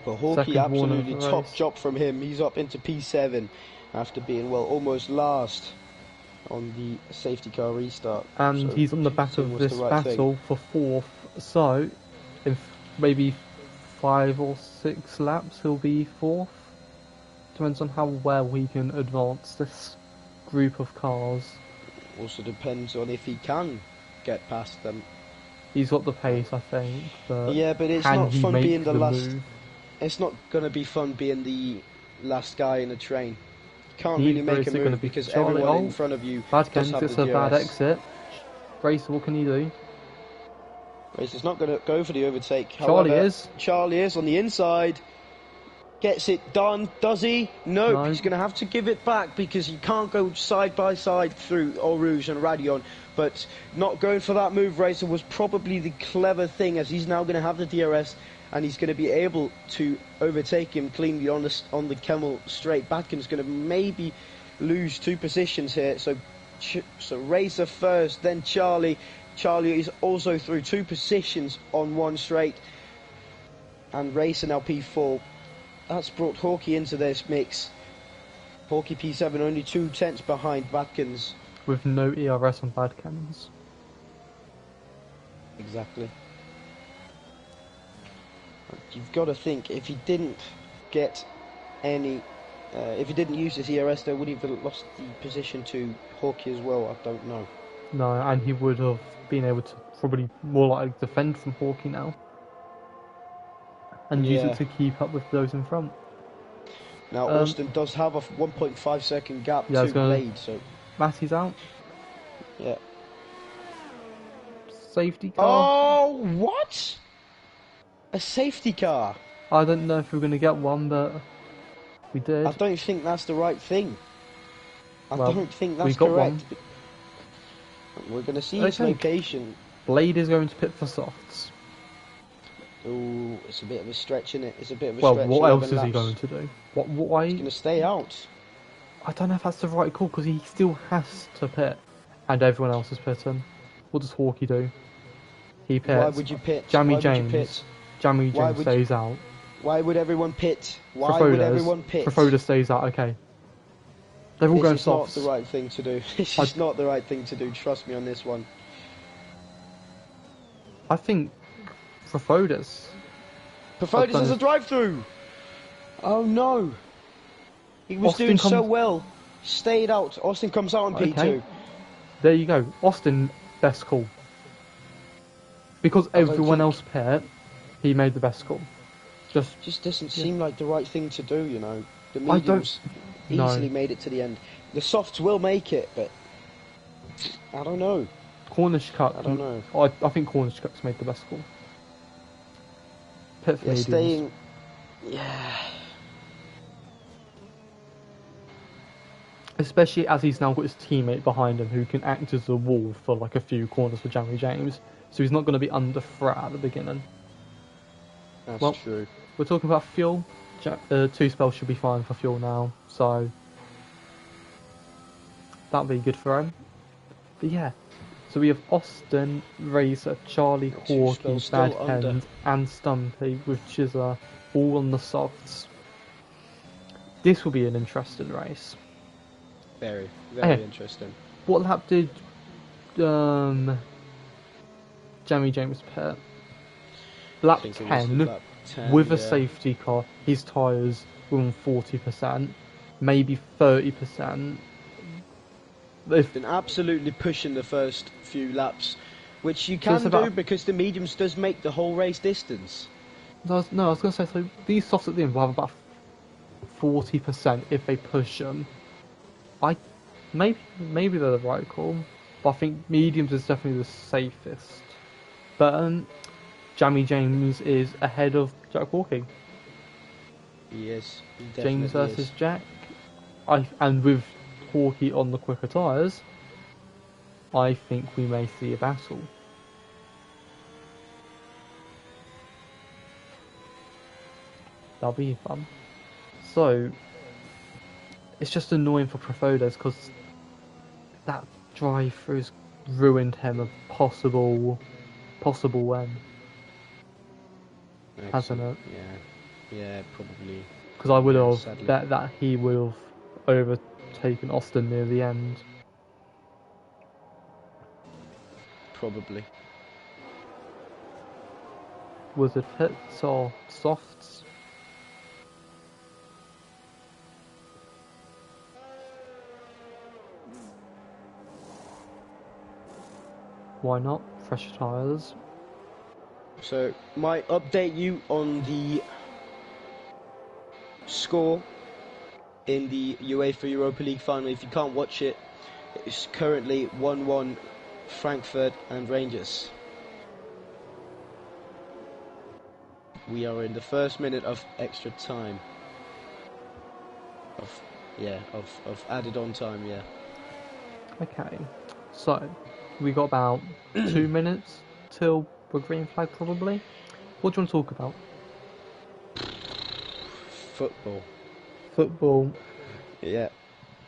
But Hawkey, Second warning of absolutely the top race. job from him. He's up into P7 after being, well, almost last on the safety car restart. And So, he's on the back so of was this the right battle for 4th. So, in maybe 5 or 6 laps, he'll be 4th. Depends on how well we can advance this group of cars. Also depends on if he can get past them. He's got the pace, I think. But Yeah, but it's can not he fun make being the last. move? It's not gonna be fun being the last guy in the train. You can't Neither really make a is it gonna move be because Charlie. everyone in front of you Bad does Kens, have it's the a bad DRS. exit. Racer, what can he do? Racer's not gonna go for the overtake. Charlie However, is. Charlie is on the inside. Gets it done, does he? Nope, No. he's going to have to give it back because you can't go side by side through Eau Rouge and Radion. But not going for that move, Racer, was probably the clever thing, as he's now going to have the DRS and he's going to be able to overtake him cleanly on the Kemmel straight. Batkin's going to maybe lose 2 positions here. So Racer first, then Charlie. Charlie is also through 2 positions on one straight. And Racer now P4. That's brought Hawkey into this mix. Hawkey P7 only 2 tenths behind Watkins. With no ERS on Bad Kens. Exactly. You've got to think, if he didn't get any, if he didn't use his ERS, though, would he have lost the position to Hawkey as well? I don't know. No, and he would have been able to probably more like defend from Hawkey now. And use Yeah. it to keep up with those in front. Now, Austin does have a 1.5 second gap to Blade, so... Matty's out. Yeah. Safety car. Oh, what? A safety car? I don't know if we're going to get one, but we did. I don't think that's the right thing. I Well, don't think we that's got correct. We're going to see its Okay. location. Blade is going to pit for softs. Ooh, it's a bit of a stretch, isn't it? It's a bit of a Well, stretch. what else 11 is he laps. going to do? Why? He's going to stay out. I don't know if that's the right call because he still has to pit, and everyone else is pitting. What does Hawkey do? He pits. Why would you pit? Jamie Why would you James. pit? Jamie Why James would stays out. Why would everyone pit? Why would everyone pit? Profoda stays out. Okay. They're all going This is not softs. the right thing to do. This is not the right thing to do. Trust me on this one. I think Profoda's. Perfodas has a drive-through. Oh no! He was Austin doing so comes- well. Stayed out. Austin comes out on Okay. P2. There you go. Austin, best call. Because I don't everyone think- else paired, he made the best call. Just doesn't seem like the right thing to do, you know. The I don't- mediums no. easily made it to the end. The softs will make it, but I don't know. Cornish Cup. I don't know. I think Cornish Cup's made the best call. Pit for They're mediums. staying. Yeah. Especially as he's now got his teammate behind him who can act as a wall for like a few corners for Jamie James. So he's not going to be under threat at the beginning. That's Well, true. We're talking about fuel. 2 spells should be fine for fuel now. So that'll be good for him. But yeah. So we have Austin, Razor, Charlie, 2 Hawkey, spells Bad still under. Kens, and Stumpy with Chizza all on the softs. This will be an interesting race. Very Okay. interesting. What lap did Jamie James pit? Lap I think it was 10 lap 10, with a yeah. safety car. His tyres were on 40%, maybe 30%. If Been absolutely pushing the first few laps, which you So can it's do about- because the mediums does make the whole race distance. I was going to say, so these softs at the end will have about 40% if they push them. Maybe they're the right call, but I think mediums is definitely the safest. But Jamie James is ahead of Jack Hawkey. He is. He James definitely versus is. Jack. And with Hawkey on the quicker tyres, I think we may see a battle. dub either. So it's just annoying for Profodas because that drive-through's ruined him a possible win, hasn't Excellent. it? Yeah, probably. Because I would Yeah, have sadly. bet that he would have overtaken Austin near the end. Probably. Was it hits or softs? Why not? Fresh tyres. So, might update you on the score in the UEFA Europa League final. If you can't watch it, it's currently 1-1 Frankfurt and Rangers. We are in the first minute of extra time. Of added on time, yeah. Okay, so we got about 2 minutes till we're green flag probably. What do you want to talk about? Football. Football. Yeah.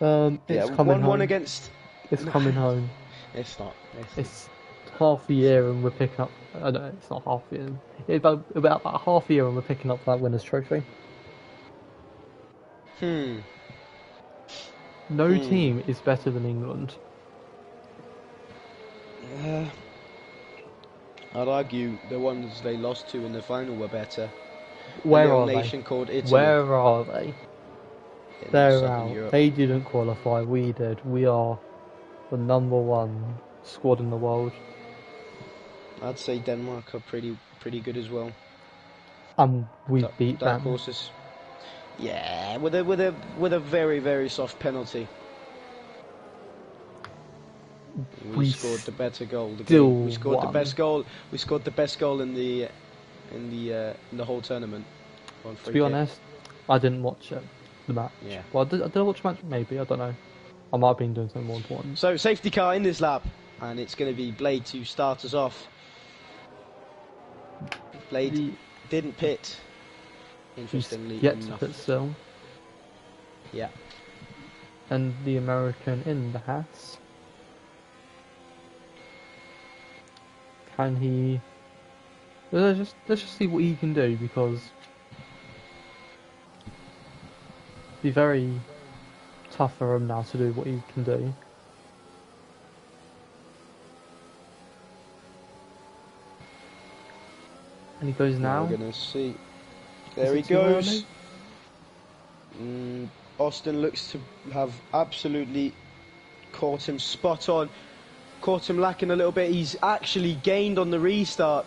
It's coming 1-1 home. against... It's coming home. It's not. It's half a year and we're picking up. I don't know, it's not half a year. It's about half a year and we're picking up that winner's trophy. No team is better than England. I'd argue the ones they lost to in the final were better. Where a are nation they? called Italy. Where are they? In They're Southern out. Europe. They didn't qualify. We did. We are the #1 squad in the world. I'd say Denmark are pretty good as well. And we beat Dark them. horses. Yeah, with a very, very soft penalty. We scored the better goal. We scored the best goal. We scored the best goal in the whole tournament. To be honest, I didn't watch it. The match. Yeah. Well, did I watch the match? Maybe, I don't know. I might have been doing something more important. So safety car in this lap, and it's going to be Blade to start us off. Blade didn't pit. Interestingly yet enough. to pit still. Yeah. And the American in the Haas. Can he? Let's just see what he can do, because it'd be very tough for him now to do what he can do. And he goes now. We're gonna see. There he goes. Austin looks to have absolutely caught him spot on. Caught him lacking a little bit. He's actually gained on the restart.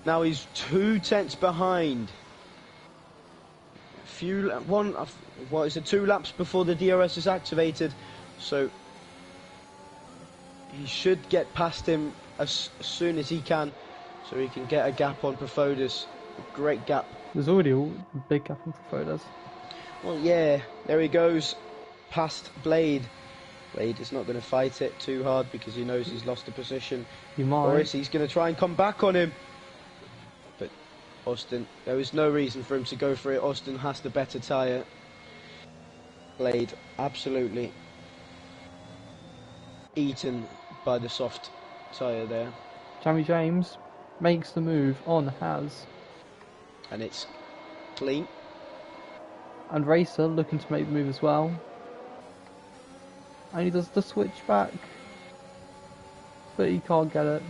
Now he's 2 tenths behind. 2 laps before the DRS is activated, so he should get past him as soon as he can, so he can get a gap on Profodas. A great gap. There's already a big gap on Profodas. Well, yeah, there he goes, past Blade. Blade is not going to fight it too hard because he knows he's lost the position. He might. Or is he's going to try and come back on him? But Austin, there is no reason for him to go for it. Austin has the better tyre. Blade absolutely eaten by the soft tyre there. Jamie James makes the move on Haas. And it's clean. And Racer looking to make the move as well. And he does the switch back. But he can't get it.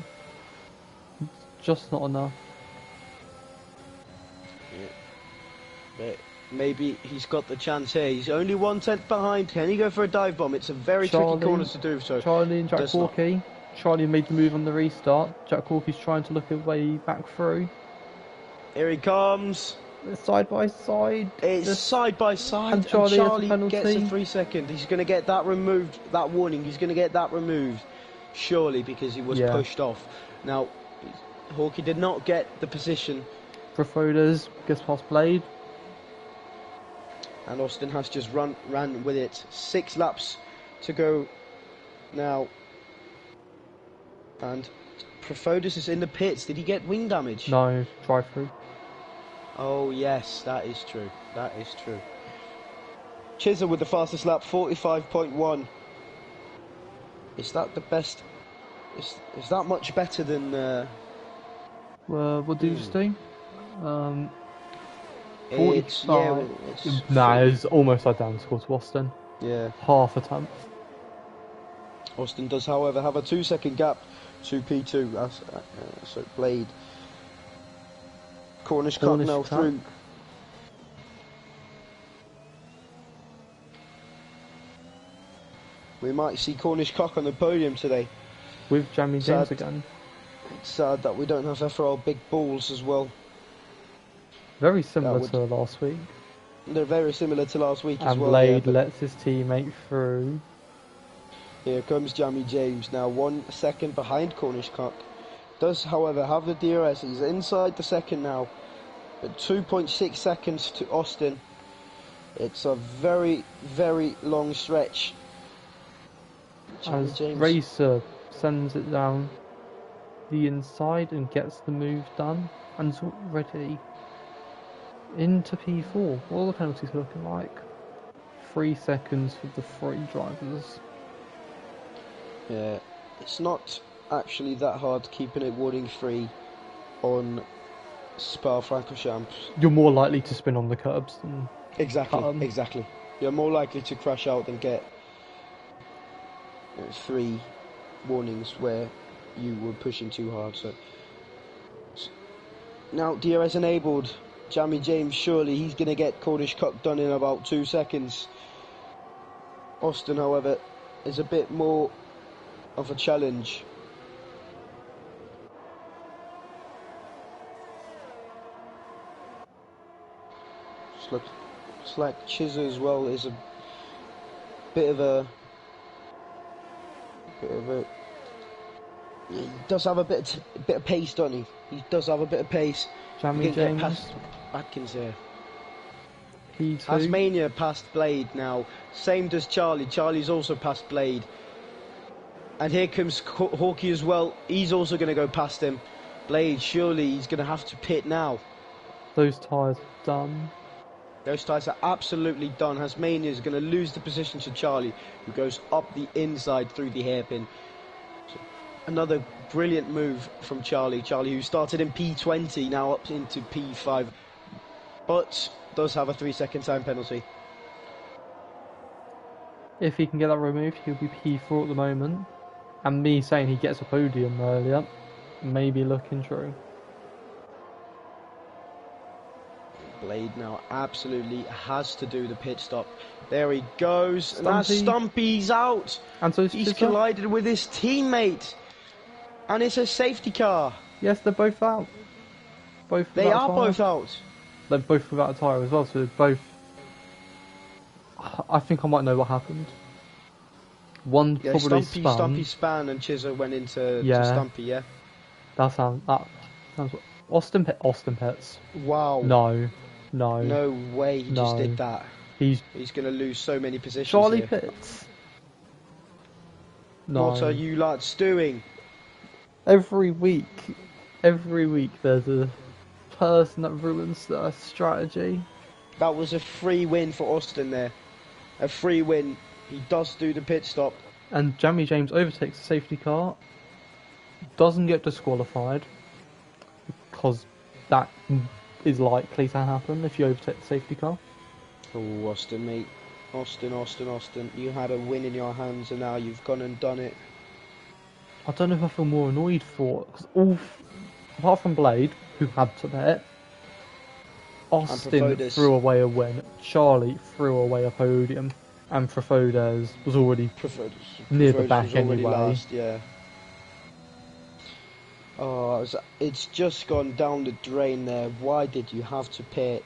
It's just not enough. Yeah. But maybe he's got the chance here. He's only 1 tenth behind. Can he go for a dive bomb? It's a very tricky corner to do so. Charlie and Jack Corky. Charlie made the move on the restart. Jack Corky's trying to look his way back through. Here he comes. Side by side. It's side by side. And Charlie gets a 3 second. He's going to get that removed. That warning. He's going to get that removed. Surely, because he was pushed off. Now, Hawkey did not get the position. Profodas gets past Blade. And Austin has just ran with it. 6 laps to go now. And Profodas is in the pits. Did he get wing damage? No, drive through. Oh yes, that is true. That is true. Chisholm with the fastest lap, 45.1. Is that the best? Is that much better than? What did you just do? It's yeah, 45. it's Nah, sort of, it's almost identical to Austin. yeah. Half a tenth. Austin does, however, have a 2-second gap to P2. So Blade. Cornish Cup Cornish now Cup. through. We might see Cornish Cock on the podium today. With Jamie James Sad. again. It's sad that we don't have FRL big balls as well. Very similar would- to last week. They're very similar to last week as And well. Blade Yeah, lets his teammate through. here comes Jamie James now, 1 second behind Cornish Cock. Does, however, have the DRS. He's inside the second now. At 2.6 seconds to Austin. It's a very, very long stretch. Jamie As James. Racer sends it down the inside and gets the move done. And it's already into P4. What are the penalties looking like? 3 seconds for the three drivers. Yeah, it's not actually that hard keeping it warning free on Spa-Francorchamps. You're more likely to spin on the curbs than Exactly, cut 'em. exactly. You're more likely to crash out than get 3 warnings where you were pushing too hard. So now DRS enabled. Jamie James, surely he's going to get Cornish Cup done in about 2 seconds. Austin, however, is a bit more of a challenge. It's like Chizza as well is a bit of a yeah, he does have a bit of pace, doesn't he? He does have a bit of pace. Jamie He can get James, past Atkins here. P2. Tasmania past Blade now. Same does Charlie. Charlie's also past Blade. And here comes Hawkeye as well. He's also going to go past him. Blade, surely he's going to have to pit now. Those tyres are done. Those tyres are absolutely done. Tasmania is going to lose the position to Charlie, who goes up the inside through the hairpin. So another brilliant move from Charlie. Charlie, who started in P20, now up into P5. But does have a 3-second time penalty. If he can get that removed, he'll be P4 at the moment. And me saying he gets a podium earlier may be looking true. Blade now absolutely has to do the pit stop. There he goes. Stumpy. And that's Stumpy's out. And so He's Chizza. collided with his teammate. And it's a safety car. Yes, they're both out. Both They without are a tyre. both out. They're both without a tyre as well, so they're both... I think I might know what happened. One Yeah, probably Stumpy span and Chizza went into to Stumpy, yeah? That sounds... Austin Pitts. Wow. No. No way he just No. did that. He's He's going to lose so many positions Charlie here. Pitts. No. What are you lads doing? Every week there's a person that ruins their strategy. That was a free win for Austin there. A free win. He does do the pit stop. And Jamie James overtakes the safety car, doesn't get disqualified, because that is likely to happen if you overtake the safety car. Oh, Austin, mate. Austin. You had a win in your hands and now you've gone and done it. I don't know if I feel more annoyed for it, because apart from Blade, who had to bet, Austin Profodes. threw away a win, Charlie threw away a podium, and Profodes was already near the back was already anyway. last, yeah. Oh, it's just gone down the drain there. Why did you have to pit?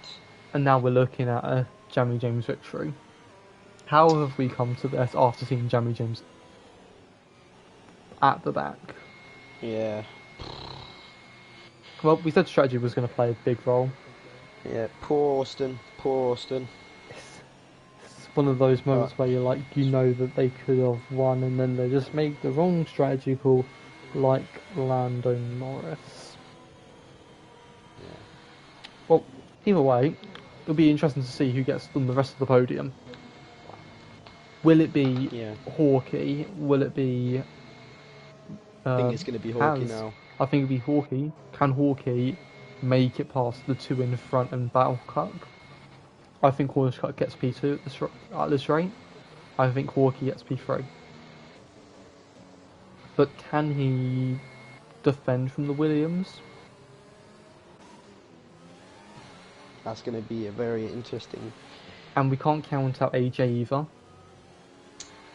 And now we're looking at a Jamie James victory. How have we come to this after seeing Jamie James at the back? Yeah. Well, we said strategy was going to play a big role. Yeah, poor Austin. It's one of those moments where you're like, you know that they could have won, and then they just make the wrong strategy call, like Lando Norris. Yeah. Well, either way, it'll be interesting to see who gets on the rest of the podium. Will it be Yeah. Hawkey? Will it be? I think it's going to be Hawkey Has? now. I think it'll be Hawkey. Can Hawkey make it past the two in front and Battle Cup? I think Cornish Cup gets P2 at this rate. I think Hawkey gets P3. But can he defend from the Williams? That's going to be a very interesting. And we can't count out AJ either.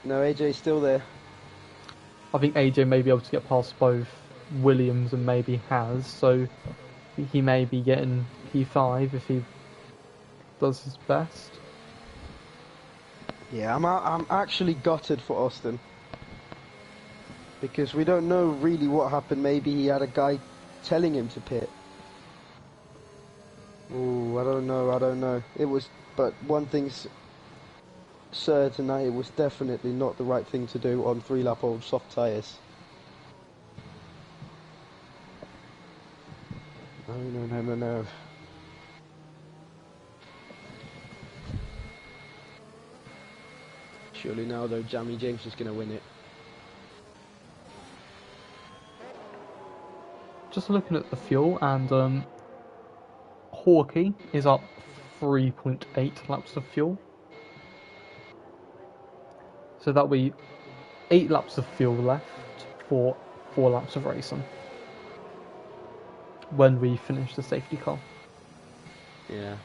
No, AJ's still there. I think AJ may be able to get past both Williams and maybe has, so he may be getting P5 if he does his best. Yeah, I'm actually gutted for Austin. Because we don't know really what happened. Maybe he had a guy telling him to pit. Ooh, I don't know. It was, but one thing's certain, tonight it was definitely not the right thing to do on 3-lap-old soft tyres. No. Surely now though, Jamie James is going to win it. Just looking at the fuel, and Hawkey is up 3.8 laps of fuel. So that'll be 8 laps of fuel left for 4 laps of racing when we finish the safety car. Yeah.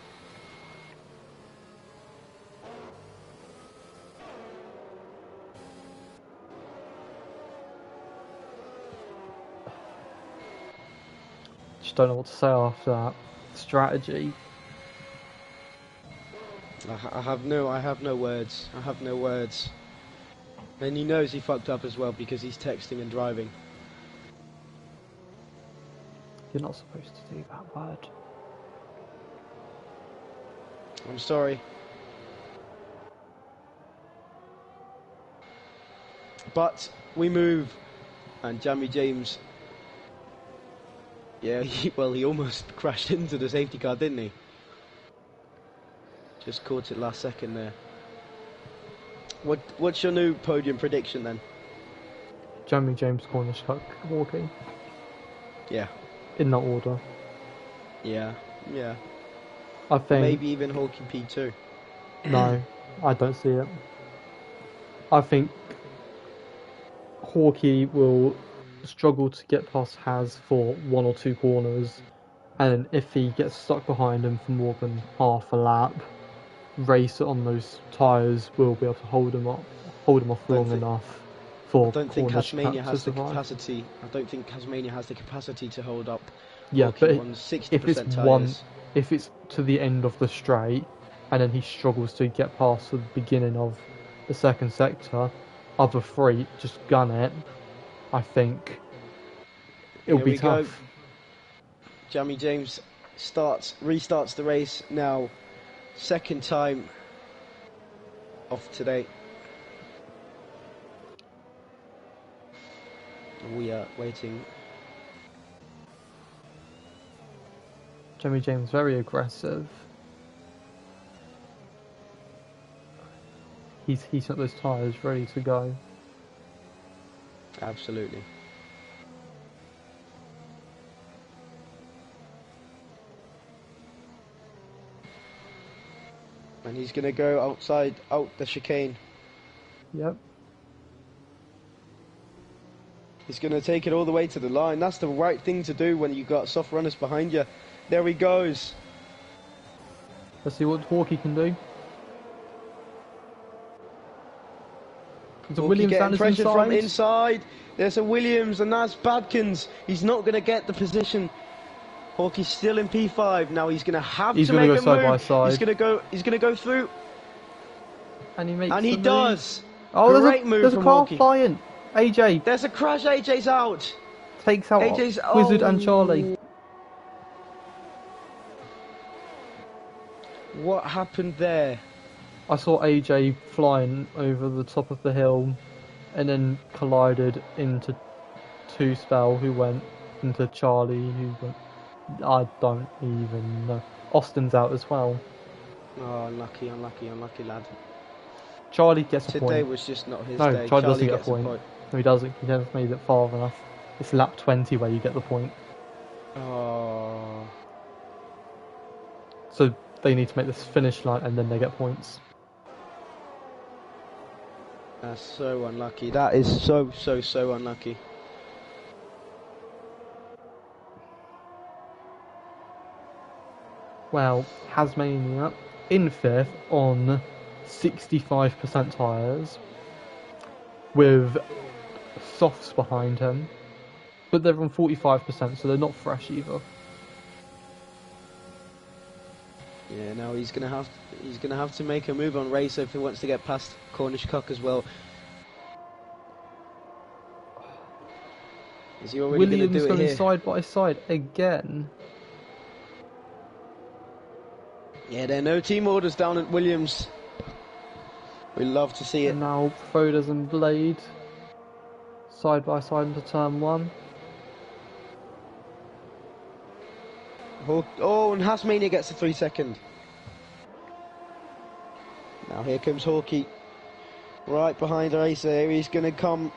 Just don't know what to say after that. Strategy. I have no words. I have no words. And he knows he fucked up as well because he's texting and driving. You're not supposed to do that word. I'm sorry. But we move, and Jamie James. Yeah, he almost crashed into the safety car, didn't he? Just caught it last second there. What's your new podium prediction then? Jamie James, Cornish Cup, Hawkey. Yeah. In that order. Yeah. I think. Maybe even Hawkey P2. No, I don't see it. I think Hawkey will struggle to get past Has for 1 or 2 corners, and if he gets stuck behind him for more than half a lap, race on those tyres will be able to hold him off long enough for I don't think Cornish Tasmania Cup has to the survive. capacity. I don't think Tasmania has the capacity to hold up. Yeah, Hawkey but on 60% if it's tyres. if it's to the end of the straight, and then he struggles to get past the beginning of the second sector, other 3 just gun it. I think it'll be tough. Jamie James restarts the race now. Second time of today. We are waiting. Jamie James very aggressive. He's heating up those tyres, ready to go. Absolutely. And he's going to go out the chicane. Yep. He's going to take it all the way to the line. That's the right thing to do when you've got soft runners behind you. There he goes. Let's see what Hawkey can do. There's a Hawkey Williams getting down his pressure inside. from inside. There's a Williams, and that's Badkins. He's not going to get the position. Hawkey's still in P5 now. He's going to have to make a move. Side by side. He's going to go through, And he makes. and he the does. Oh, Great move there's from a car Hawkey. flying. AJ There's a crash. AJ's out. takes out AJ's Wizard and Charlie. What happened there? I saw AJ flying over the top of the hill, and then collided into Two Spell, who went into Charlie, who went. I don't even know. Austin's out as well. Oh, unlucky, unlucky, unlucky lad. Charlie gets a Today point. was just not his No, day. Charlie doesn't Charlie get a gets a point. point. No, he doesn't. He hasn't made it far enough. It's lap 20 where you get the point. Oh, So they need to make this finish line and then they get points. that's so unlucky. That is so unlucky. Well, Tasmania in fifth on 65% tyres with softs behind him, but they're on 45%, so they're not fresh either. Yeah, now he's gonna have to make a move on race if he wants to get past Cornish Cock as well. Is he already Williams gonna do it going here? side by side again. Yeah, there are no team orders down at Williams. We love to see it. And now Foders and Blade side by side into turn one. Oh, and Tasmania gets the 3 second. Now here comes Hawkey. Right behind Racer. He's going to come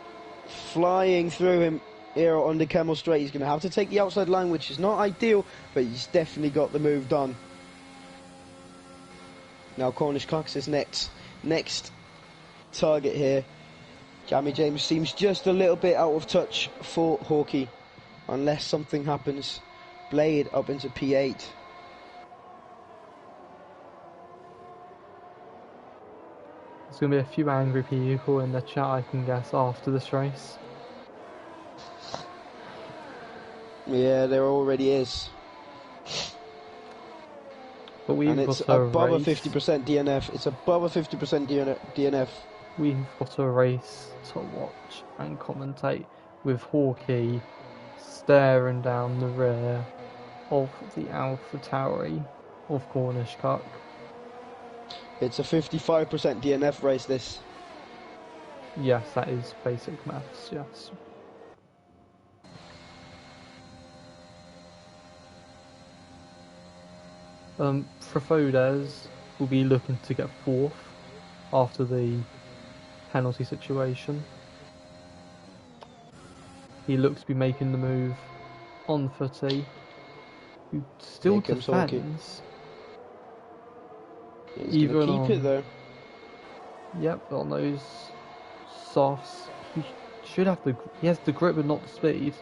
flying through him here on the Camel Straight. He's going to have to take the outside line, which is not ideal, but he's definitely got the move done. Now Cornish Cox is next target here. Jamie James seems just a little bit out of touch for Hawkey, unless something happens. Blade up into P8. There's going to be a few angry people in the chat, I can guess, after this race. Yeah, there already is. But we've And it's got a above race. a 50% DNF. It's above a 50% DNF. We've got a race to watch and commentate with Hawkey staring down the rear of the AlphaTauri of Cornish Cup. It's a 55% DNF race, this. Yes, that is basic maths, yes. Frefodes will be looking to get fourth after the penalty situation. He looks to be making the move on Footy, who still Here comes Hawkey. defends. He's Even going to keep it, on- though. Yep, on those softs, he should have the. He has the grip but not the speed.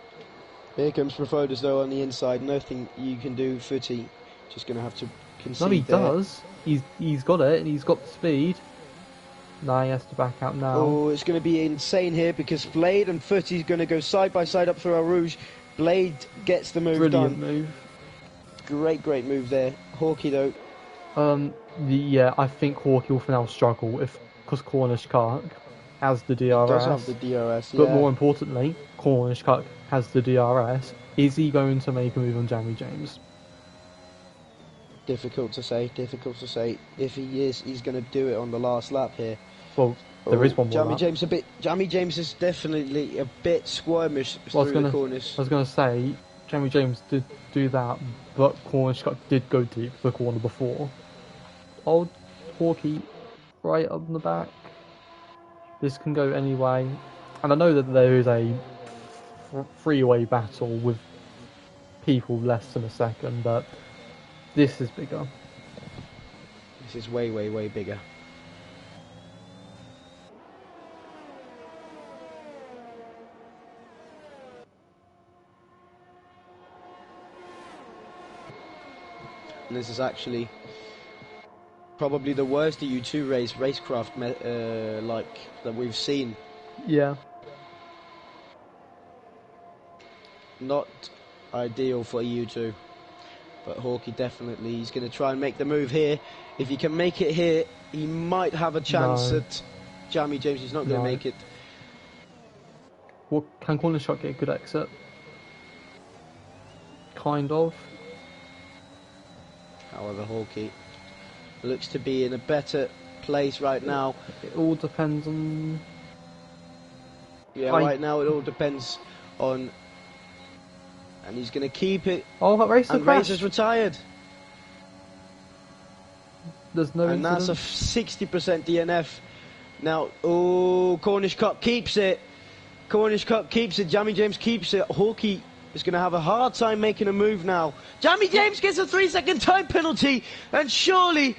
Here comes Profodas, though, on the inside. Nothing you can do, Footy. Just going to have to concede No, he there. does. He's got it and he's got the speed. Now he has to back out now. Oh, it's going to be insane here because Blade and Footy's going to go side by side up through our Rouge. Blade gets the move Brilliant done. move. Great move there. Hawkey, though. Yeah, I think Hawkey will for now struggle because Cornish Kirk has the DRS. Does have the DRS, But yeah. more importantly, Cornish Kirk has the DRS. Is he going to make a move on Jamie James? Difficult to say. If he is, he's going to do it on the last lap here. Well, there is one more Jamie lap. James Jamie James is definitely a bit squirmish Well, through the corners. I was going to say, Jamie James did do that, but Cornish Kirk did go deep for the corner before. Old Hawkey right up in the back. This can go any way. And I know that there is a three-way battle with people less than a second, but this is bigger. This is way bigger. And this is actually probably the worst EU2 racecraft like that we've seen. Yeah. Not ideal for EU2, but Hawkey definitely, he's going to try and make the move here. If he can make it here, he might have a chance at Jamie James. He's not going to make it. Well, can Cornish Kirk get a good exit? Kind of. However, Hawkey looks to be in a better place right now. It all depends on... Yeah, right now it all depends on... And he's going to keep it. Oh, that racer And crashed. Razor's retired. There's no And that's a incident. 60% DNF. Now, oh, Cornish Cup keeps it. Cornish Cup keeps it. Jamie James keeps it. Hawkey is going to have a hard time making a move now. Jamie James gets a 3-second time penalty. And surely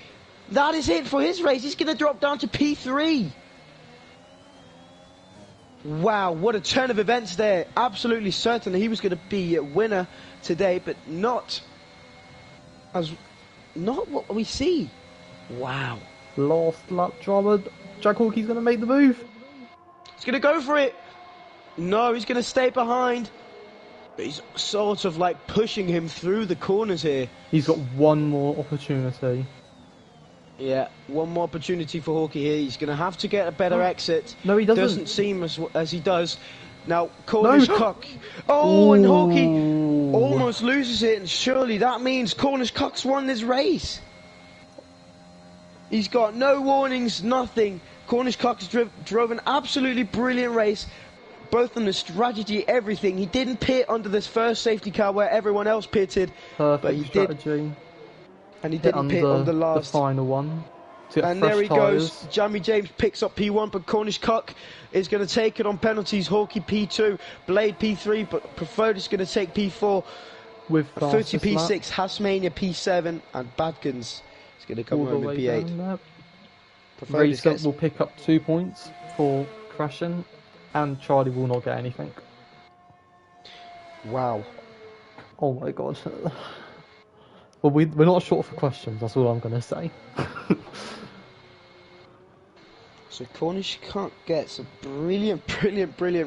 that is it for his race. He's going to drop down to P3. Wow, what a turn of events there. Absolutely certain that he was going to be a winner today, but not what we see. Wow. Last lap drama. Jack Hawkey's going to make the move. He's going to go for it. No, he's going to stay behind. But he's sort of like pushing him through the corners here. He's got one more opportunity. Yeah, one more opportunity for Hawkey here. He's going to have to get a better exit. No, he doesn't. Doesn't seem as he does. Now, Cornish Cock. Oh, and Hawkey almost loses it. And surely that means Cornish Cock's won this race. He's got no warnings, nothing. Cornish Cock's drove an absolutely brilliant race. Both on the strategy, everything. He didn't pit under this first safety car where everyone else pitted. Perfect but he strategy. did. And he didn't pit on the last. The final one. And there he goes. Jamie James picks up P1, but Cornish Cock is going to take it on penalties. Hawkey P2, Blade P3, but Preferred is going to take P4. With Footy P6, Hasmania P7, and Badkins is going to come home in P8. Racer will pick up 2 points for crashing, and Charlie will not get anything. Wow. Oh my god. Well, we're not short for questions, that's all I'm going to say. So Cornish Cock gets a brilliant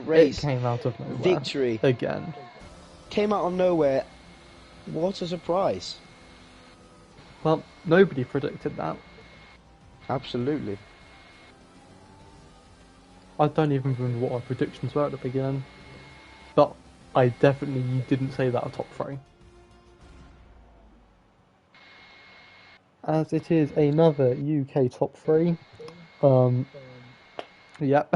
race. It came out of nowhere. Victory. Again. Came out of nowhere. What a surprise. Well, nobody predicted that. Absolutely. I don't even remember what our predictions were at the beginning. But I definitely didn't say that at top 3. As it is another UK top 3. Yep.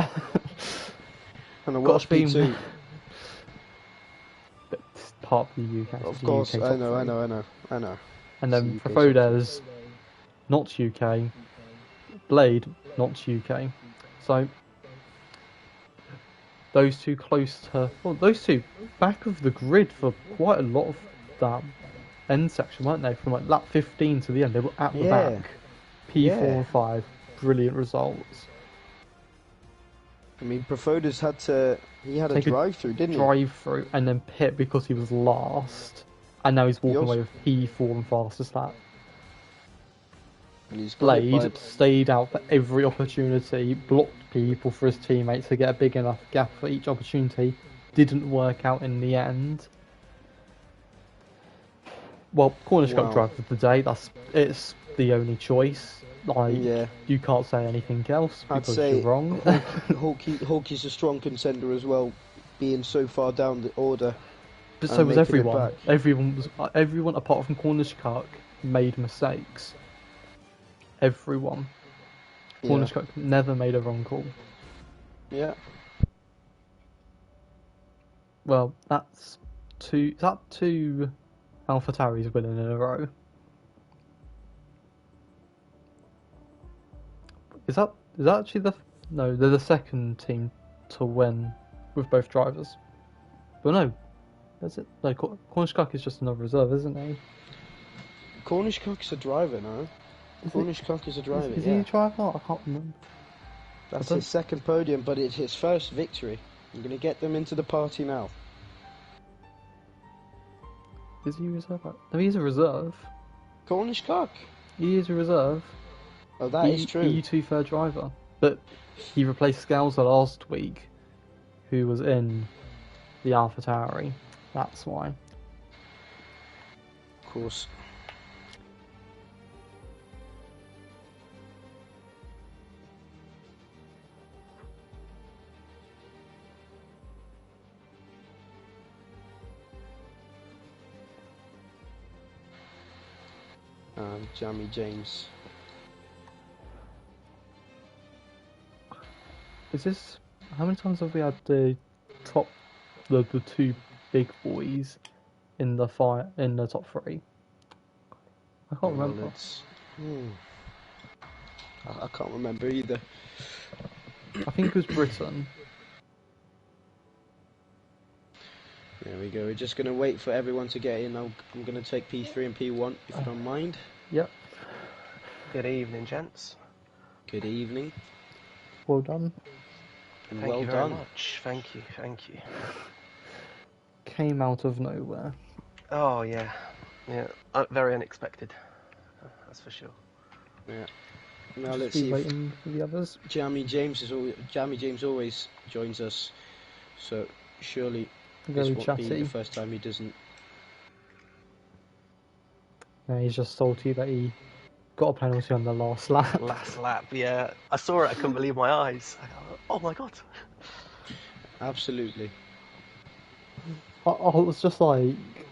And a Welsh P2. It's part of the UK. Of course, UK I know. And then Profodes, not UK. Blade, not UK. So those two close to, well, those two back of the grid for quite a lot of that end section, weren't they? From like lap 15 to the end, they were at the back. P4 and 5, brilliant results. I mean, Profodes he had a drive-through, didn't he? Drive-through and then pit because he was last. And now he's walking away with P4 and fastest lap. And he's Blade stayed out for every opportunity, blocked people for his teammates to get a big enough gap for each opportunity. Didn't work out in the end. Well, Cornish Cup driver of the day, it's the only choice. You can't say anything else because you're wrong. Hawkey's a strong contender as well, being so far down the order. But so was everyone. Everyone apart from Cornish Cup made mistakes. Everyone. Cornish Cup never made a wrong call. Yeah. Well, that's two AlphaTauris winning in a row. Is that actually no? They're the second team to win with both drivers. But no, that's it. No, Cornish Cock is just another reserve, isn't he? Cornish Cock's a driver, no? Cornish Cock is a driver. Is he a driver? I can't remember. That's his second podium, but it's his first victory. I'm going to get them into the party now. Is he a reserve? No, he's a reserve. Cornish Cock. He is a reserve. Oh, that is true. EU2 third driver. But he replaced Scouser last week, who was in the AlphaTauri. That's why. Of course. Jamie James. Is this... How many times have we had the two big boys in the top 3? I can't remember. I can't remember either. I think it was Britain. There we go. We're just going to wait for everyone to get in. I'm going to take P3 and P1, if you don't mind. Yep. Good evening, gents. Good evening. Well done. And Thank well you very done. much. Thank you. Came out of nowhere. Oh yeah, very unexpected. That's for sure. Yeah. Now Just let's be see if waiting for the others. Jamie James always joins us, so surely Very this won't be the chatty. first time he doesn't. Yeah, he's just salty that he got a penalty on the last lap. Last lap, yeah. I saw it. I couldn't believe my eyes. I go, oh my god. Absolutely. I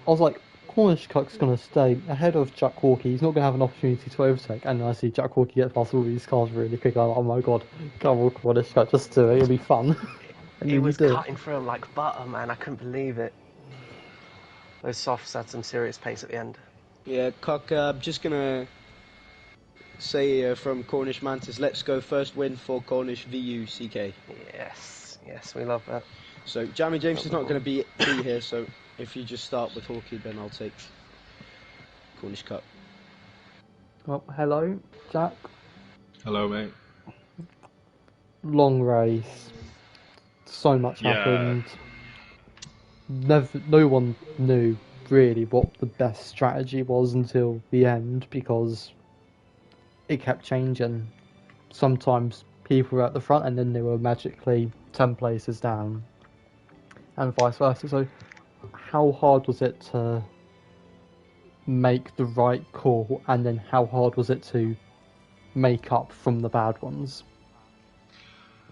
was like, Cornish Cuck's going to stay ahead of Jack Hawkey. He's not going to have an opportunity to overtake. And then I see Jack Hawkey get past all these cars really quick. I'm like, oh my god, come on, Cornish Cuck, just do it. It'll be fun. And It then was you did. cutting through him like butter, man. I couldn't believe it. Those softs had some serious pace at the end. Yeah, Cock, I'm just going to say from Cornish Mantis, let's go first win for Cornish VUCK. Yes, we love that. So Jamie James is not going to be here, so if you just start with Hawkey, then I'll take Cornish Cup. Oh, hello, Jack. Hello, mate. Long race. So much happened. No one knew really what the best strategy was until the end because it kept changing. Sometimes people were at the front and then they were magically 10 places down, and vice versa. So, how hard was it to make the right call, and then how hard was it to make up from the bad ones?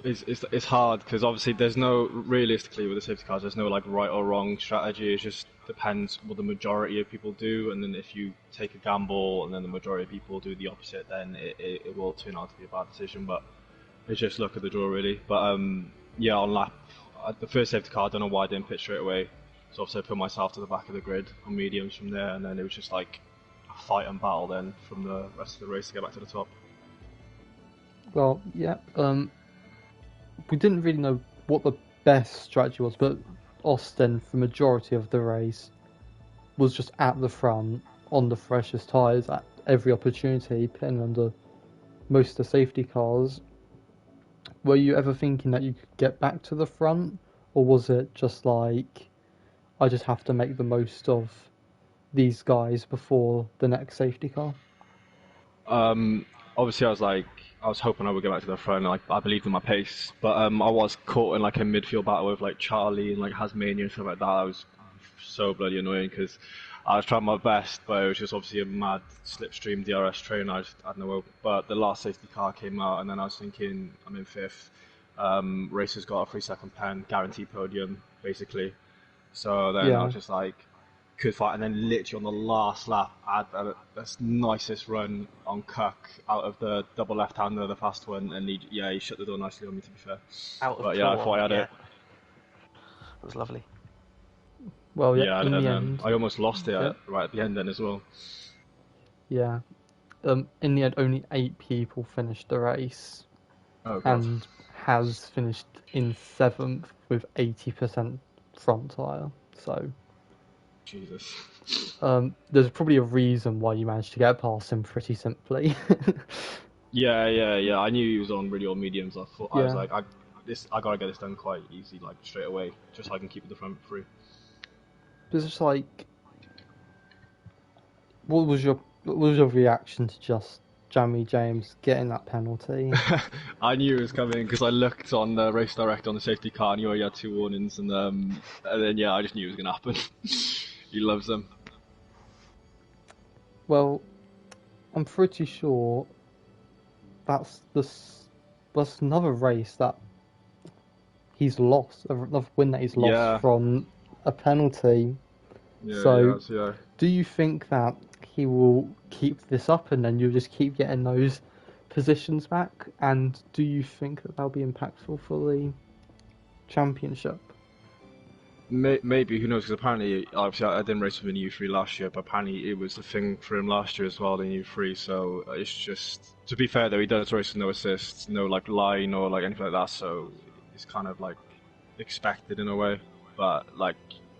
It's hard because obviously there's no, realistically with the safety cars, there's no like right or wrong strategy. It just depends what the majority of people do, and then if you take a gamble and then the majority of people do the opposite, then it will turn out to be a bad decision. But it's just luck of the draw really. But yeah, on lap the first safety car, I don't know why I didn't pit straight away. So obviously I put myself to the back of the grid on mediums from there, and then it was just like a fight and battle then from the rest of the race to get back to the top. Well, yeah. We didn't really know what the best strategy was, but Austin, for the majority of the race, was just at the front on the freshest tyres at every opportunity, pitting under most of the safety cars. Were you ever thinking that you could get back to the front, or was it just like, I just have to make the most of these guys before the next safety car? Obviously I was hoping I would get back to the front. I believed in my pace, but I was caught in like a midfield battle with like Charlie and like Hasmania and stuff like that. I was so bloody annoying because I was trying my best, but it was just obviously a mad slipstream DRS train. I don't know. But the last safety car came out, and then I was thinking I'm in fifth. Racers got a 3-second pen, guaranteed podium basically. So then I was just like, could fight, and then literally on the last lap I had the nicest run on Cuck out of the double left-hander, the fast one, and he shut the door nicely on me, to be fair. Out of but yeah, I thought I had it. It was lovely. Well, Yeah, in and the then end, I almost lost it right at the end then as well. yeah. In the end, only 8 people finished the race, and has finished in 7th with 80% front tyre. So, Jesus. There's probably a reason why you managed to get past him pretty simply. Yeah. I knew he was on really old mediums. I thought I was like, I gotta get this done quite easy, like straight away, just so I can keep the front free. It's just like, what was your reaction to just Jamie James getting that penalty? I knew it was coming because I looked on the race director on the safety car, and he already had 2 warnings, and then I just knew it was gonna happen. He loves them. Well, I'm pretty sure that's another race that he's lost, another win that he's lost from a penalty. Yeah. Do you think that he will keep this up and then you'll just keep getting those positions back? And do you think that that'll be impactful for the championship? Maybe, who knows? Because apparently, obviously, I didn't race with an EU3 last year, but apparently it was a thing for him last year as well in EU3. So it's just, to be fair though, he does race with no assists, no like line or like anything like that. So it's kind of like expected in a way. But like,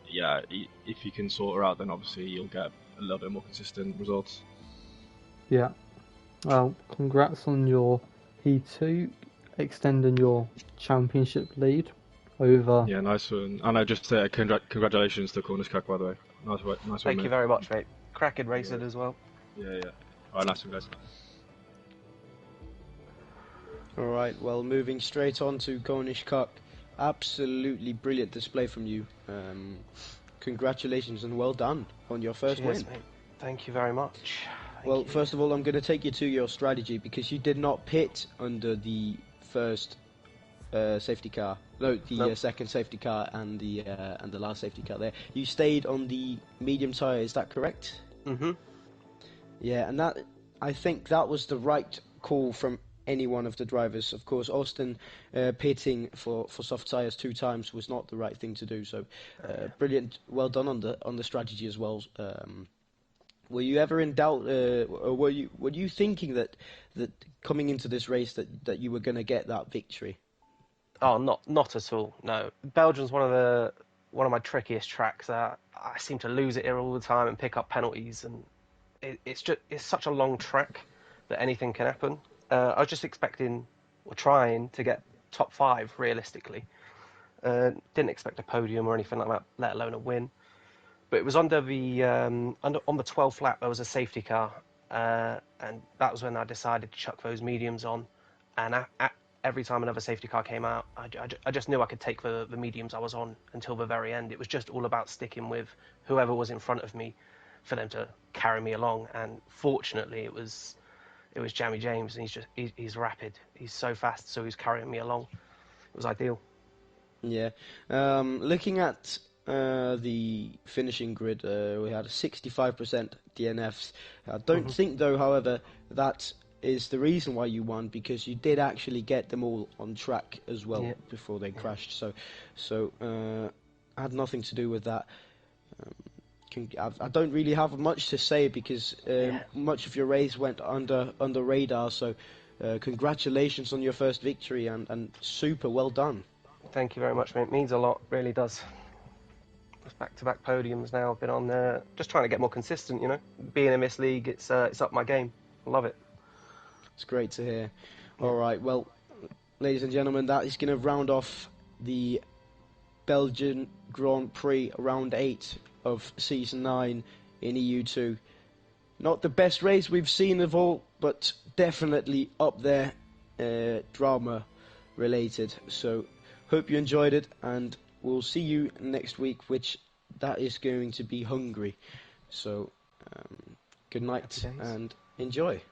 yeah, if he can sort her out, then obviously you'll get a little bit more consistent results. Yeah. Well, congrats on your E2, extending your championship lead over. Yeah, nice one. And I just say congratulations to Cornish Cuck, by the way. Nice one, Thank mate. you very much, mate. Cracking racing as well. Yeah. Alright, nice one, guys. Alright, well, moving straight on to Cornish Cup. Absolutely brilliant display from you. Congratulations and well done on your first Cheers, win. mate. Thank you very much. Well, Thank you. first of all, I'm going to take you to your strategy because you did not pit under the first safety car. No, the Nope. second safety car and the last safety car there. You stayed on the medium tyre, is that correct? Mhm. Yeah, and that, I think that was the right call from any one of the drivers. Of course, Austin pitting for soft tyres 2 times was not the right thing to do. So, brilliant, well done on the strategy as well. Were you ever in doubt, or were you thinking that coming into this race that you were going to get that victory? Oh, not at all. No, Belgium's one of my trickiest tracks. I seem to lose it here all the time and pick up penalties, and it's such a long track that anything can happen. I was just expecting or trying to get top 5 realistically. Didn't expect a podium or anything like that, let alone a win. But it was on the 12th lap. There was a safety car, and that was when I decided to chuck those mediums on. And every time another safety car came out, I just knew I could take the mediums I was on until the very end. It was just all about sticking with whoever was in front of me for them to carry me along. And fortunately, it was Jamie James, and he's rapid. He's so fast, so he's carrying me along. It was ideal. Yeah. Looking at the finishing grid, we had 65% DNFs. I don't think, though, however, that is the reason why you won, because you did actually get them all on track as well before they crashed. So had nothing to do with that. I don't really have much to say because much of your race went under radar. So congratulations on your first victory and super well done. Thank you very much, mate. It means a lot, really does. It's back-to-back podiums now. I've been on there, just trying to get more consistent. You know, being in this league, it's up my game. I love it. It's great to hear. All right, well, ladies and gentlemen, that is going to round off the Belgian Grand Prix round 8 of season 9 in EU2. Not the best race we've seen of all, but definitely up there, drama related. So hope you enjoyed it, and we'll see you next week, which that is going to be Hungary. So good night and enjoy.